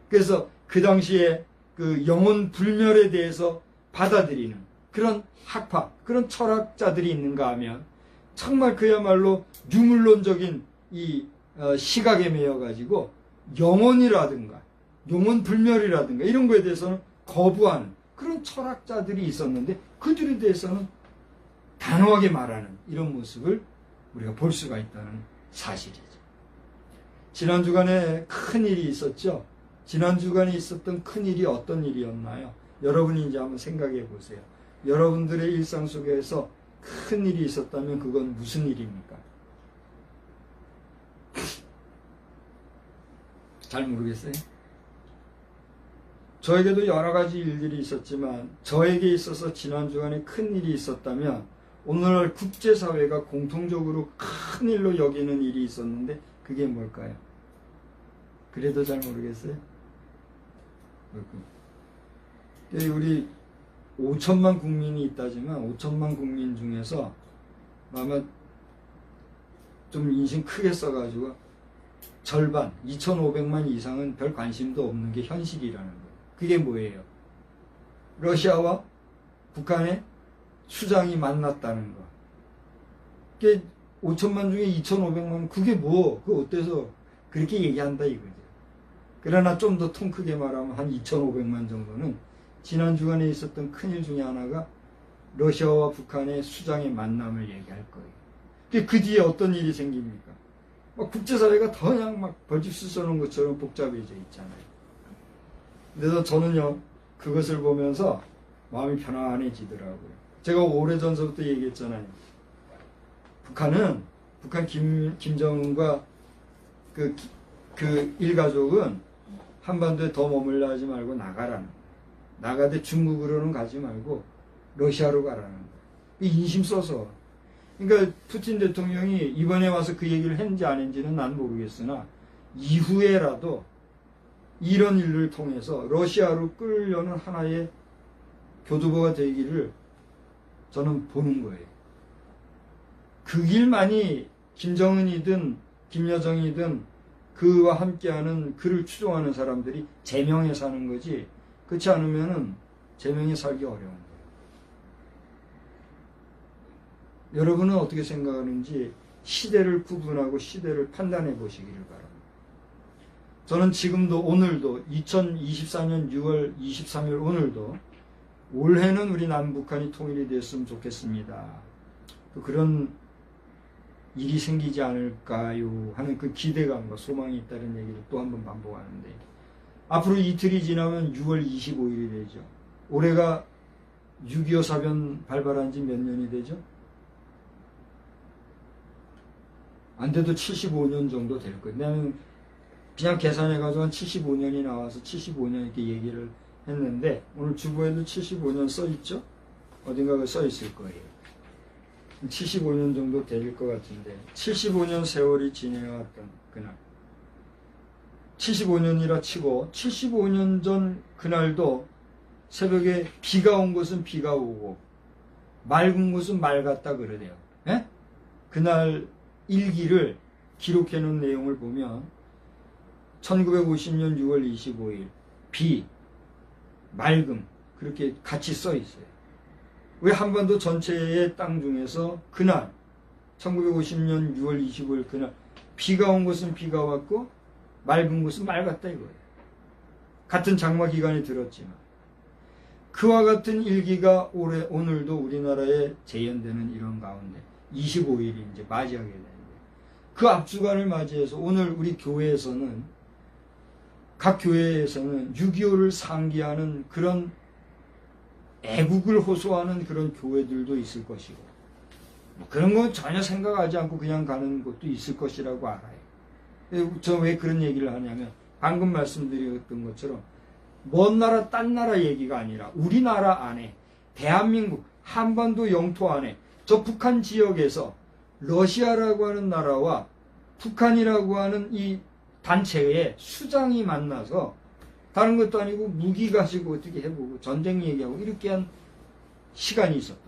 그래서 그 당시에 그 영혼 불멸에 대해서 받아들이는 그런 학파, 그런 철학자들이 있는가 하면 정말 그야말로 유물론적인 시각에 매여가지고 영혼이라든가 영혼 불멸이라든가 이런 거에 대해서는 거부하는 그런 철학자들이 있었는데 그들에 대해서는 단호하게 말하는 이런 모습을 우리가 볼 수가 있다는 사실이죠. 지난 주간에 큰 일이 있었죠. 지난 주간에 있었던 큰 일이 어떤 일이었나요? 여러분이 이제 한번 생각해 보세요. 여러분들의 일상 속에서 큰 일이 있었다면 그건 무슨 일입니까? 잘 모르겠어요. 저에게도 여러 가지 일들이 있었지만 저에게 있어서 지난 주간에 큰 일이 있었다면 오늘날 국제사회가 공통적으로 큰 일로 여기는 일이 있었는데 그게 뭘까요? 그래도 잘 모르겠어요. 우리 5천만 국민이 있다지만 5천만 국민 중에서 아마 좀 인심 크게 써가지고 절반 2,500만 이상은 별 관심도 없는 게 현실이라는 거예요. 그게 뭐예요? 러시아와 북한의 수장이 만났다는 거. 그게 5천만 중에 2,500만 그게 그거 어때서 그렇게 얘기한다 이거죠. 그러나 좀 더 통 크게 말하면 한 2,500만 정도는 지난 주간에 있었던 큰일 중에 하나가 러시아와 북한의 수장의 만남을 얘기할 거예요. 그 뒤에 어떤 일이 생깁니까? 국제사회가 더 그냥 벌집수 써놓은 것처럼 복잡해져 있잖아요. 그래서 저는요, 그것을 보면서 마음이 편안해지더라고요. 제가 오래전서부터 얘기했잖아요. 북한 김정은과 그 일가족은 한반도에 더 머물러 하지 말고 나가라는 거예요. 나가되 중국으로는 가지 말고 러시아로 가라는 거예요. 인심 써서. 그러니까 푸틴 대통령이 이번에 와서 그 얘기를 했는지 안 했는지는 난 모르겠으나 이후에라도 이런 일을 통해서 러시아로 끌려는 하나의 교두보가 되기를 저는 보는 거예요. 그 길만이 김정은이든 김여정이든 그와 함께하는 그를 추종하는 사람들이 제명에 사는 거지, 그렇지 않으면은 제명에 살기 어려운 거예요. 여러분은 어떻게 생각하는지 시대를 구분하고 시대를 판단해 보시기를 바랍니다. 저는 지금도 오늘도 2024년 6월 23일 오늘도 올해는 우리 남북한이 통일이 됐으면 좋겠습니다. 그런 일이 생기지 않을까요 하는 그 기대감과 소망이 있다는 얘기를 또 한 번 반복하는데, 앞으로 이틀이 지나면 6월 25일이 되죠. 올해가 6.25 사변 발발한 지 몇 년이 되죠? 안 돼도 75년 정도 될 거예요. 나는 그냥 계산해가지고 한 75년이 나와서 75년 이렇게 얘기를 했는데, 오늘 주보에도 75년 써있죠? 어딘가 써있을 거예요. 75년 정도 될 것 같은데, 75년 세월이 지내왔던 그날, 75년이라 치고 75년 전 그날도 새벽에 비가 온 곳은 비가 오고 맑은 곳은 맑았다 그러대요. 예? 그날 일기를 기록해 놓은 내용을 보면 1950년 6월 25일 비, 맑음 그렇게 같이 써 있어요. 왜 한반도 전체의 땅 중에서 그날 1950년 6월 25일 그날 비가 온 곳은 비가 왔고 맑은 곳은 맑았다 이거예요. 같은 장마 기간이 들었지만 그와 같은 일기가 오늘도 우리나라에 재현되는 이런 가운데 25일이 이제 맞이하게 되는데, 그 앞주간을 맞이해서 오늘 우리 교회에서는, 각 교회에서는 6.25를 상기하는 그런 애국을 호소하는 그런 교회들도 있을 것이고, 그런 건 전혀 생각하지 않고 그냥 가는 곳도 있을 것이라고 알아요. 저 왜 그런 얘기를 하냐면, 방금 말씀드렸던 것처럼 먼 나라 딴 나라 얘기가 아니라 우리나라 안에, 대한민국 한반도 영토 안에 저 북한 지역에서 러시아라고 하는 나라와 북한이라고 하는 이 단체의 수장이 만나서 다른 것도 아니고 무기 가지고 어떻게 해보고 전쟁 얘기하고 이렇게 한 시간이 있었다.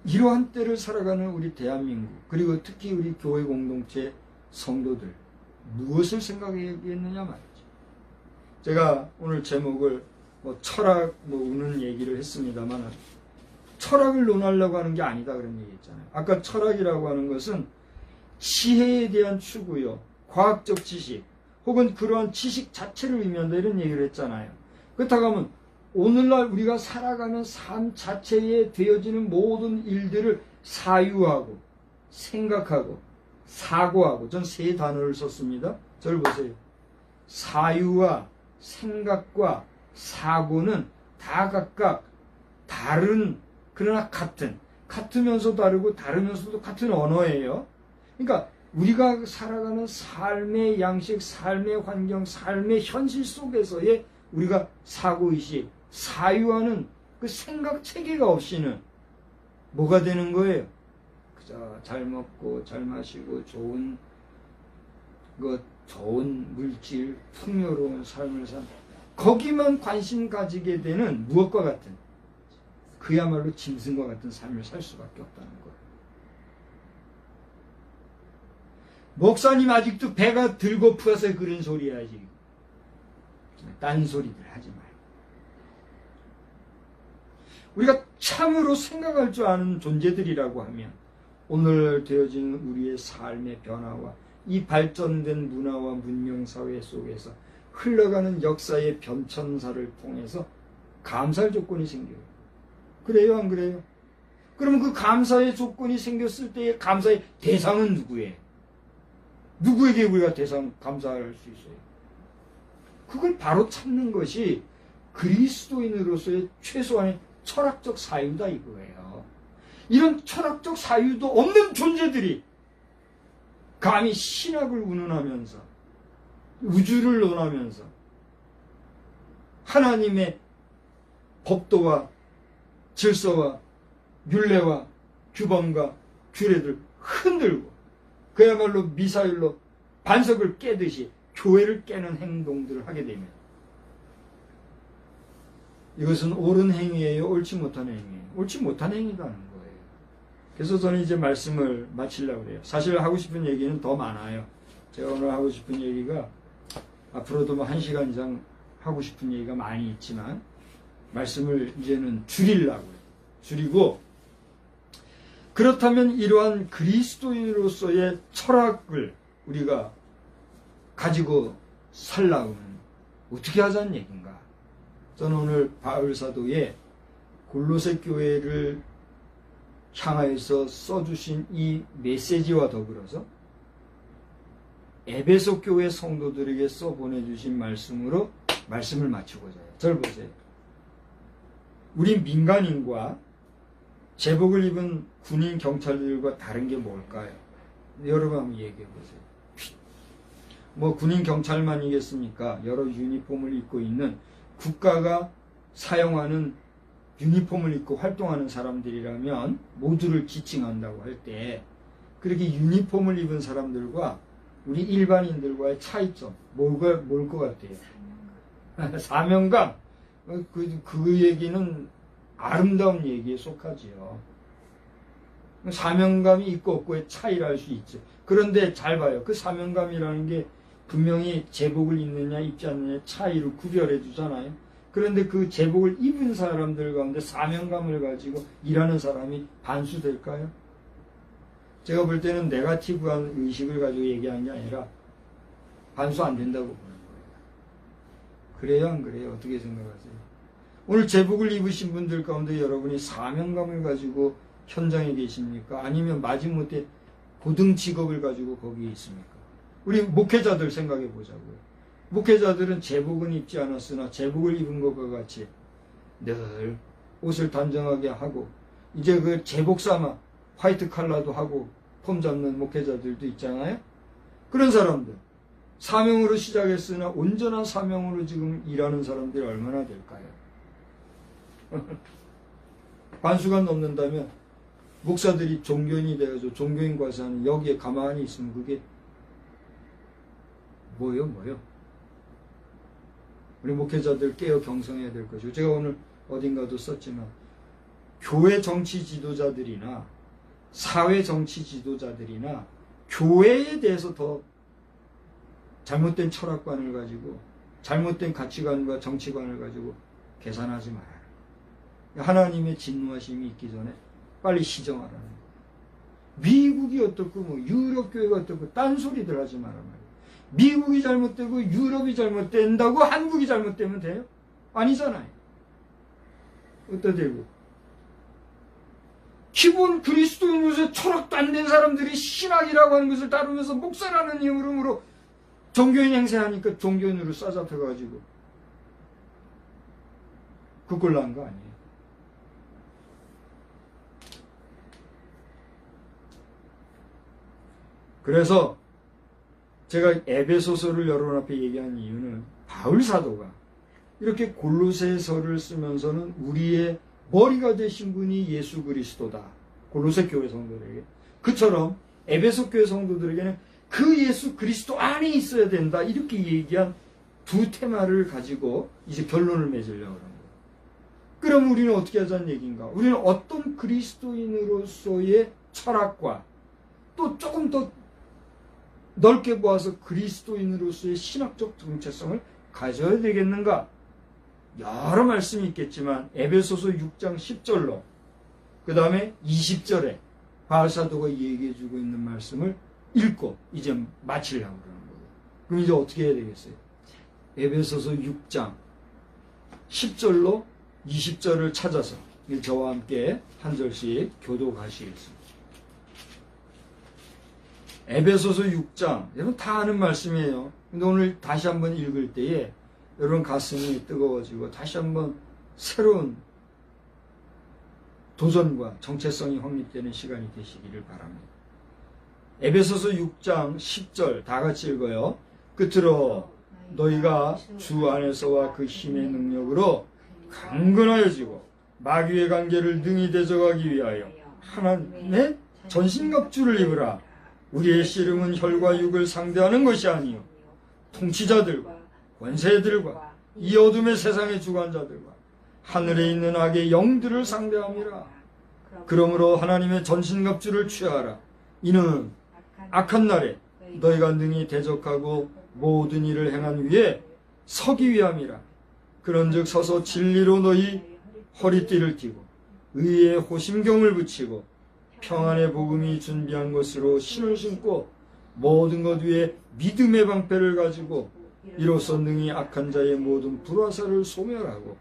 이러한 때를 살아가는 우리 대한민국, 그리고 특히 우리 교회 공동체 성도들, 무엇을 생각했느냐 말이죠. 제가 오늘 제목을 철학 우는 얘기를 했습니다만, 철학을 논하려고 하는 게 아니다 그런 얘기 있잖아요. 아까 철학이라고 하는 것은 지혜에 대한 추구요, 과학적 지식 혹은 그러한 지식 자체를 의미한다 이런 얘기를 했잖아요. 그렇다고 하면 오늘날 우리가 살아가는 삶 자체에 되어지는 모든 일들을 사유하고 생각하고 사고하고, 전 세 단어를 썼습니다. 저를 보세요. 사유와 생각과 사고는 다 각각 다른, 그러나 같으면서 다르고 다르면서도 같은 언어예요. 그러니까 우리가 살아가는 삶의 양식, 삶의 환경, 삶의 현실 속에서의 우리가 사고의식, 사유하는 그 생각 체계가 없이는 뭐가 되는 거예요? 그저 잘 먹고 잘 마시고 좋은 물질, 풍요로운 삶을 산, 거기만 관심 가지게 되는 무엇과 같은, 그야말로 짐승과 같은 삶을 살 수밖에 없다는 거예요. 목사님 아직도 배가 들고프어서 그런 소리 하지. 딴소리들 하지 말고. 우리가 참으로 생각할 줄 아는 존재들이라고 하면 오늘 되어지는 우리의 삶의 변화와 이 발전된 문화와 문명사회 속에서 흘러가는 역사의 변천사를 통해서 감사할 조건이 생겨요. 그래요, 안 그래요? 그러면 그 감사의 조건이 생겼을 때의 감사의 대상은 누구예요? 누구에게 우리가 감사할 수 있어요? 그걸 바로 찾는 것이 그리스도인으로서의 최소한의 철학적 사유다 이거예요. 이런 철학적 사유도 없는 존재들이 감히 신학을 운운하면서 우주를 논하면서 하나님의 법도와 질서와 율례와 규범과 규례들 흔들고 그야말로 미사일로 반석을 깨듯이 교회를 깨는 행동들을 하게 되면 이것은 옳은 행위예요? 옳지 못한 행위예요? 옳지 못한 행위라는 거예요. 그래서 저는 이제 말씀을 마치려고 그래요. 사실 하고 싶은 얘기는 더 많아요. 제가 오늘 하고 싶은 얘기가 앞으로도 뭐 1시간 이상 하고 싶은 얘기가 많이 있지만 말씀을 이제는 줄이려고 해요. 줄이고 그렇다면 이러한 그리스도인으로서의 철학을 우리가 가지고 살라고는 어떻게 하자는 얘기인가? 저는 오늘 바울 사도의 골로새 교회를 향하여서 써주신 이 메시지와 더불어서 에베소 교회 성도들에게 써보내주신 말씀으로 말씀을 마치고자 해요. 저를 보세요. 우리 민간인과 제복을 입은 군인 경찰들과 다른 게 뭘까요? 여러분 한번 얘기해 보세요. 뭐 군인 경찰만이겠습니까? 여러 유니폼을 입고 있는 국가가 사용하는 유니폼을 입고 활동하는 사람들이라면 모두를 지칭한다고 할 때 그렇게 유니폼을 입은 사람들과 우리 일반인들과의 차이점 뭘 것 같아요? 사명감. 그 얘기는 아름다운 얘기에 속하지요. 사명감이 있고 없고의 차이를 알 수 있죠. 그런데 잘 봐요. 그 사명감이라는 게 분명히 제복을 입느냐 입지 않느냐 차이를 구별해 주잖아요. 그런데 그 제복을 입은 사람들 가운데 사명감을 가지고 일하는 사람이 반수 될까요? 제가 볼 때는 네거티브한 의식을 가지고 얘기하는 게 아니라 반수 안 된다고 보는 거예요. 그래요 안 그래요? 어떻게 생각하세요? 오늘 제복을 입으신 분들 가운데 여러분이 사명감을 가지고 현장에 계십니까? 아니면 마지못해 고등 직업을 가지고 거기에 있습니까? 우리 목회자들 생각해 보자고요. 목회자들은 제복은 입지 않았으나 제복을 입은 것과 같이 늘 옷을 단정하게 하고 이제 그 제복 삼아 화이트 칼라도 하고 폼 잡는 목회자들도 있잖아요. 그런 사람들 사명으로 시작했으나 온전한 사명으로 지금 일하는 사람들이 얼마나 될까요? 반수가 넘는다면 목사들이 종교인이 되어서 종교인 과사는 여기에 가만히 있으면 그게 뭐요? 우리 목회자들 깨어 경성해야 될 것이고 제가 오늘 어딘가도 썼지만 교회 정치 지도자들이나 사회 정치 지도자들이나 교회에 대해서 더 잘못된 철학관을 가지고 잘못된 가치관과 정치관을 가지고 계산하지 말아요. 하나님의 진노하심이 있기 전에 빨리 시정하라는 거예요. 미국이 어떻고 뭐 유럽 교회가 어떻고 딴소리들 하지 말란 말이에요. 미국이 잘못되고 유럽이 잘못된다고 한국이 잘못되면 돼요? 아니잖아요. 어떠 되고 기본 그리스도인으로서 철학도 안 된 사람들이 신학이라고 하는 것을 다루면서 목사라는 이름으로 종교인 행세하니까 종교인으로 싸잡혀가지고 그 꼴 난 거 아니에요. 그래서 제가 에베소서를 여러분 앞에 얘기한 이유는 바울 사도가 이렇게 골로새서를 쓰면서는 우리의 머리가 되신 분이 예수 그리스도다. 골로새 교회 성도들에게. 그처럼 에베소 교회 성도들에게는 그 예수 그리스도 안에 있어야 된다. 이렇게 얘기한 두 테마를 가지고 이제 결론을 맺으려고 하는 거예요. 그럼 우리는 어떻게 하자는 얘기인가? 우리는 어떤 그리스도인으로서의 철학과 또 조금 더 넓게 보아서 그리스도인으로서의 신학적 정체성을 가져야 되겠는가? 여러 말씀이 있겠지만 에베소서 6장 10절로 그 다음에 20절에 바울 사도가 얘기해주고 있는 말씀을 읽고 이제 마치려고 그러는 거예요. 그럼 이제 어떻게 해야 되겠어요? 에베소서 6장 10절로 20절을 찾아서 저와 함께 한 절씩 교독하시겠습니다. 에베소서 6장, 여러분 다 아는 말씀이에요. 근데 오늘 다시 한번 읽을 때에 여러분 가슴이 뜨거워지고 다시 한번 새로운 도전과 정체성이 확립되는 시간이 되시기를 바랍니다. 에베소서 6장 10절 다 같이 읽어요. 끝으로 너희가 주 안에서와 그 힘의 능력으로 강건하여지고 마귀의 관계를 능히 대적하기 위하여 하나님의 전신갑주를 입으라. 우리의 씨름은 혈과 육을 상대하는 것이 아니요 통치자들과 권세들과 이 어둠의 세상의 주관자들과 하늘에 있는 악의 영들을 상대함이라. 그러므로 하나님의 전신갑주를 취하라. 이는 악한 날에 너희가 능히 대적하고 모든 일을 행한 위에 서기 위함이라. 그런즉 서서 진리로 너희 허리띠를 띠고 의의 호심경을 붙이고 평안의 복음이 준비한 것으로 신을 신고 모든 것 위에 믿음의 방패를 가지고 이로써 능히 악한 자의 모든 불화살을 소멸하고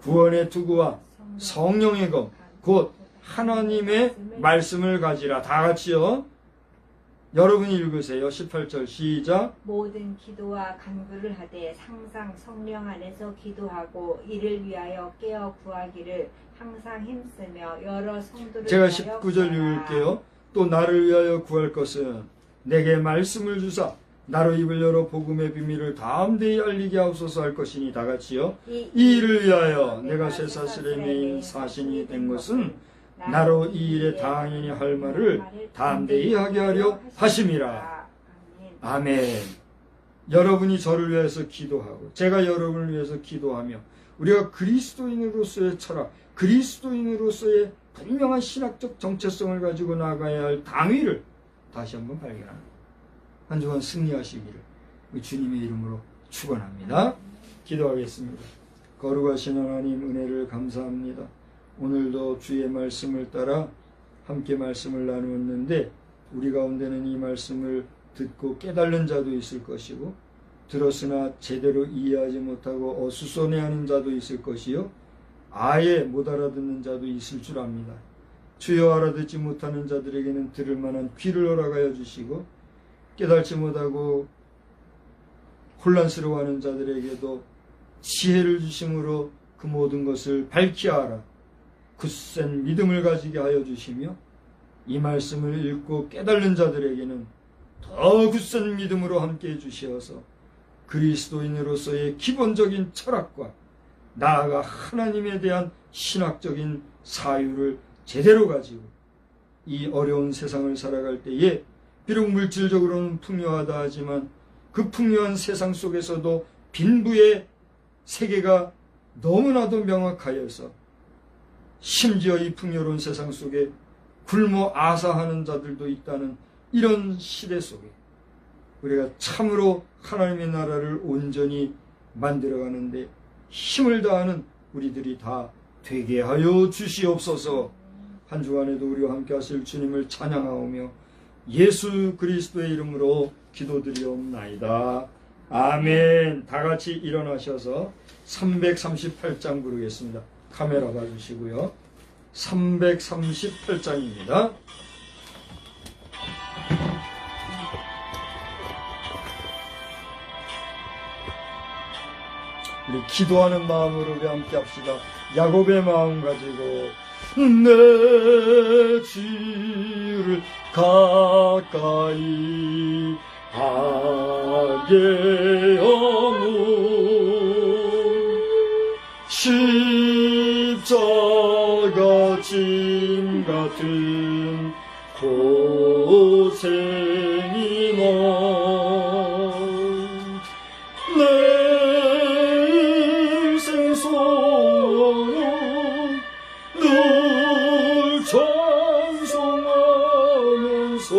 구원의 투구와 성령의 검 곧 하나님의 말씀을 가지라. 다 같이요. 여러분이 읽으세요. 18절 시작. 모든 기도와 간구를 하되 항상 성령 안에서 기도하고 이를 위하여 깨어 구하기를 항상 힘쓰며 여러 성도를 제가 위하여 19절 읽을게요. 또 나를 위하여 구할 것은 내게 말씀을 주사 나로 입을 열어 복음의 비밀을 담대히 알리게 하옵소서 할 것이니. 다 같이요. 이 일을 위하여 내가 쇠사슬에 매인 사신이 된 것은 나로 이 일에 당연히 할 말을 담대히 하게 하려 하심이라. 아멘. 여러분이 저를 위해서 기도하고 제가 여러분을 위해서 기도하며 우리가 그리스도인으로서의 철학, 그리스도인으로서의 분명한 신학적 정체성을 가지고 나가야 할 당위를 다시 한번 발견합니다. 한 주간 승리하시기를 주님의 이름으로 축원합니다. 기도하겠습니다. 거룩하신 하나님 은혜를 감사합니다. 오늘도 주의 말씀을 따라 함께 말씀을 나누었는데 우리 가운데는 이 말씀을 듣고 깨달는 자도 있을 것이고 들었으나 제대로 이해하지 못하고 어수선해하는 자도 있을 것이요 아예 못 알아듣는 자도 있을 줄 압니다. 주여 알아듣지 못하는 자들에게는 들을 만한 귀를 허락하여 주시고 깨달지 못하고 혼란스러워하는 자들에게도 지혜를 주심으로 그 모든 것을 밝히 알아 굳센 믿음을 가지게 하여 주시며 이 말씀을 읽고 깨달는 자들에게는 더 굳센 믿음으로 함께해 주시어서 그리스도인으로서의 기본적인 철학과 나아가 하나님에 대한 신학적인 사유를 제대로 가지고 이 어려운 세상을 살아갈 때에 비록 물질적으로는 풍요하다 하지만 그 풍요한 세상 속에서도 빈부의 세계가 너무나도 명확하여서 심지어 이 풍요로운 세상 속에 굶어 아사하는 자들도 있다는 이런 시대 속에 우리가 참으로 하나님의 나라를 온전히 만들어가는데 힘을 다하는 우리들이 다 되게 하여 주시옵소서. 한 주간에도 우리와 함께 하실 주님을 찬양하오며 예수 그리스도의 이름으로 기도드리옵나이다. 아멘. 다 같이 일어나셔서 338장 부르겠습니다. 카메라 봐주시고요. 338장입니다. 우리 기도하는 마음으로 우리 함께 합시다. 야곱의 마음 가지고 내 주를 가까이 하게 하는 십자가 짐 같은 고생이나 내 인생 소원 늘 찬송하면서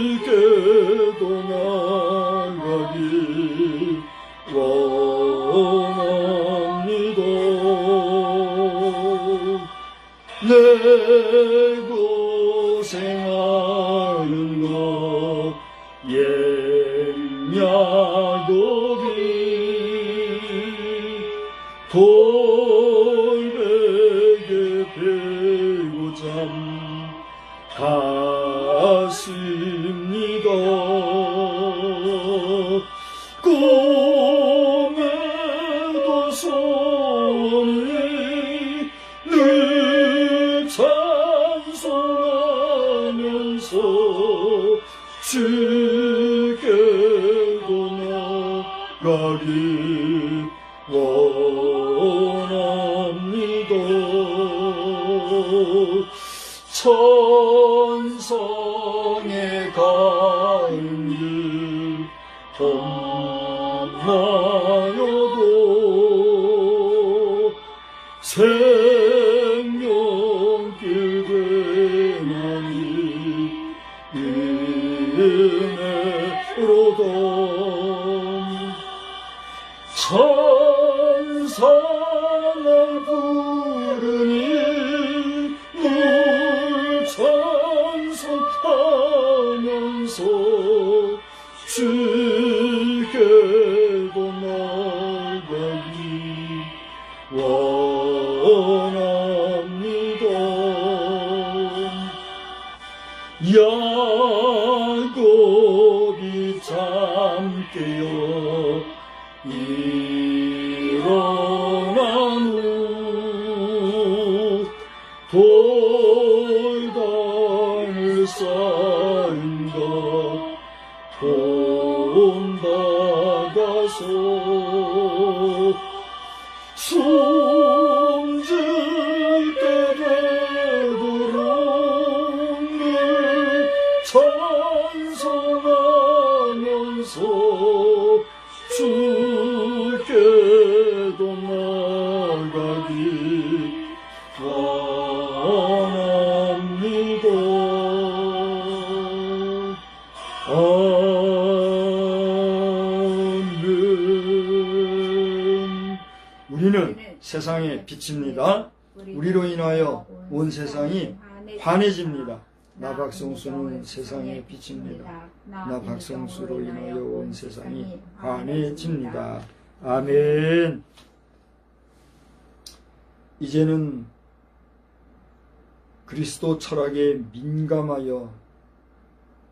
주께도 나가기 원합니다. 내 고생하는 것 옛야곱이 돌베개 베고 잠 갔습니다. 꿈에도 소원이 늘 찬송하면서 주께로 나가기 원합니다. 천성에 가는 길 험하여도 생명길 되나니 은혜로도 천사를 부르니 물 찬송하면서 주께로 나가기 원합니다. 야곱이 잠 깨어 일어난 후 돌단을 쌓인다 본받아서 숨질 때 되도록 늘 찬송하면서 주께로 나가기 원합니다. 아멘. 우리는 세상의 빛입니다. 우리로 인하여 온 세상이 환해집니다. 나 박성수는 세상의 빛입니다. 나 박성수로 인하여 온 세상이 환해집니다. 아멘. 이제는 그리스도 철학에 민감하여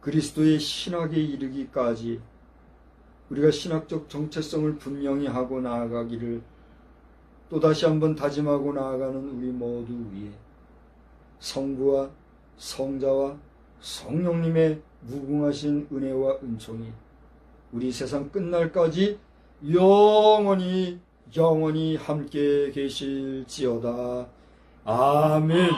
그리스도의 신학에 이르기까지 우리가 신학적 정체성을 분명히 하고 나아가기를 또다시 한번 다짐하고 나아가는 우리 모두 위에 성부와 성자와 성령님의 무궁하신 은혜와 은총이 우리 세상 끝날까지 영원히 함께 계실지어다. 아멘.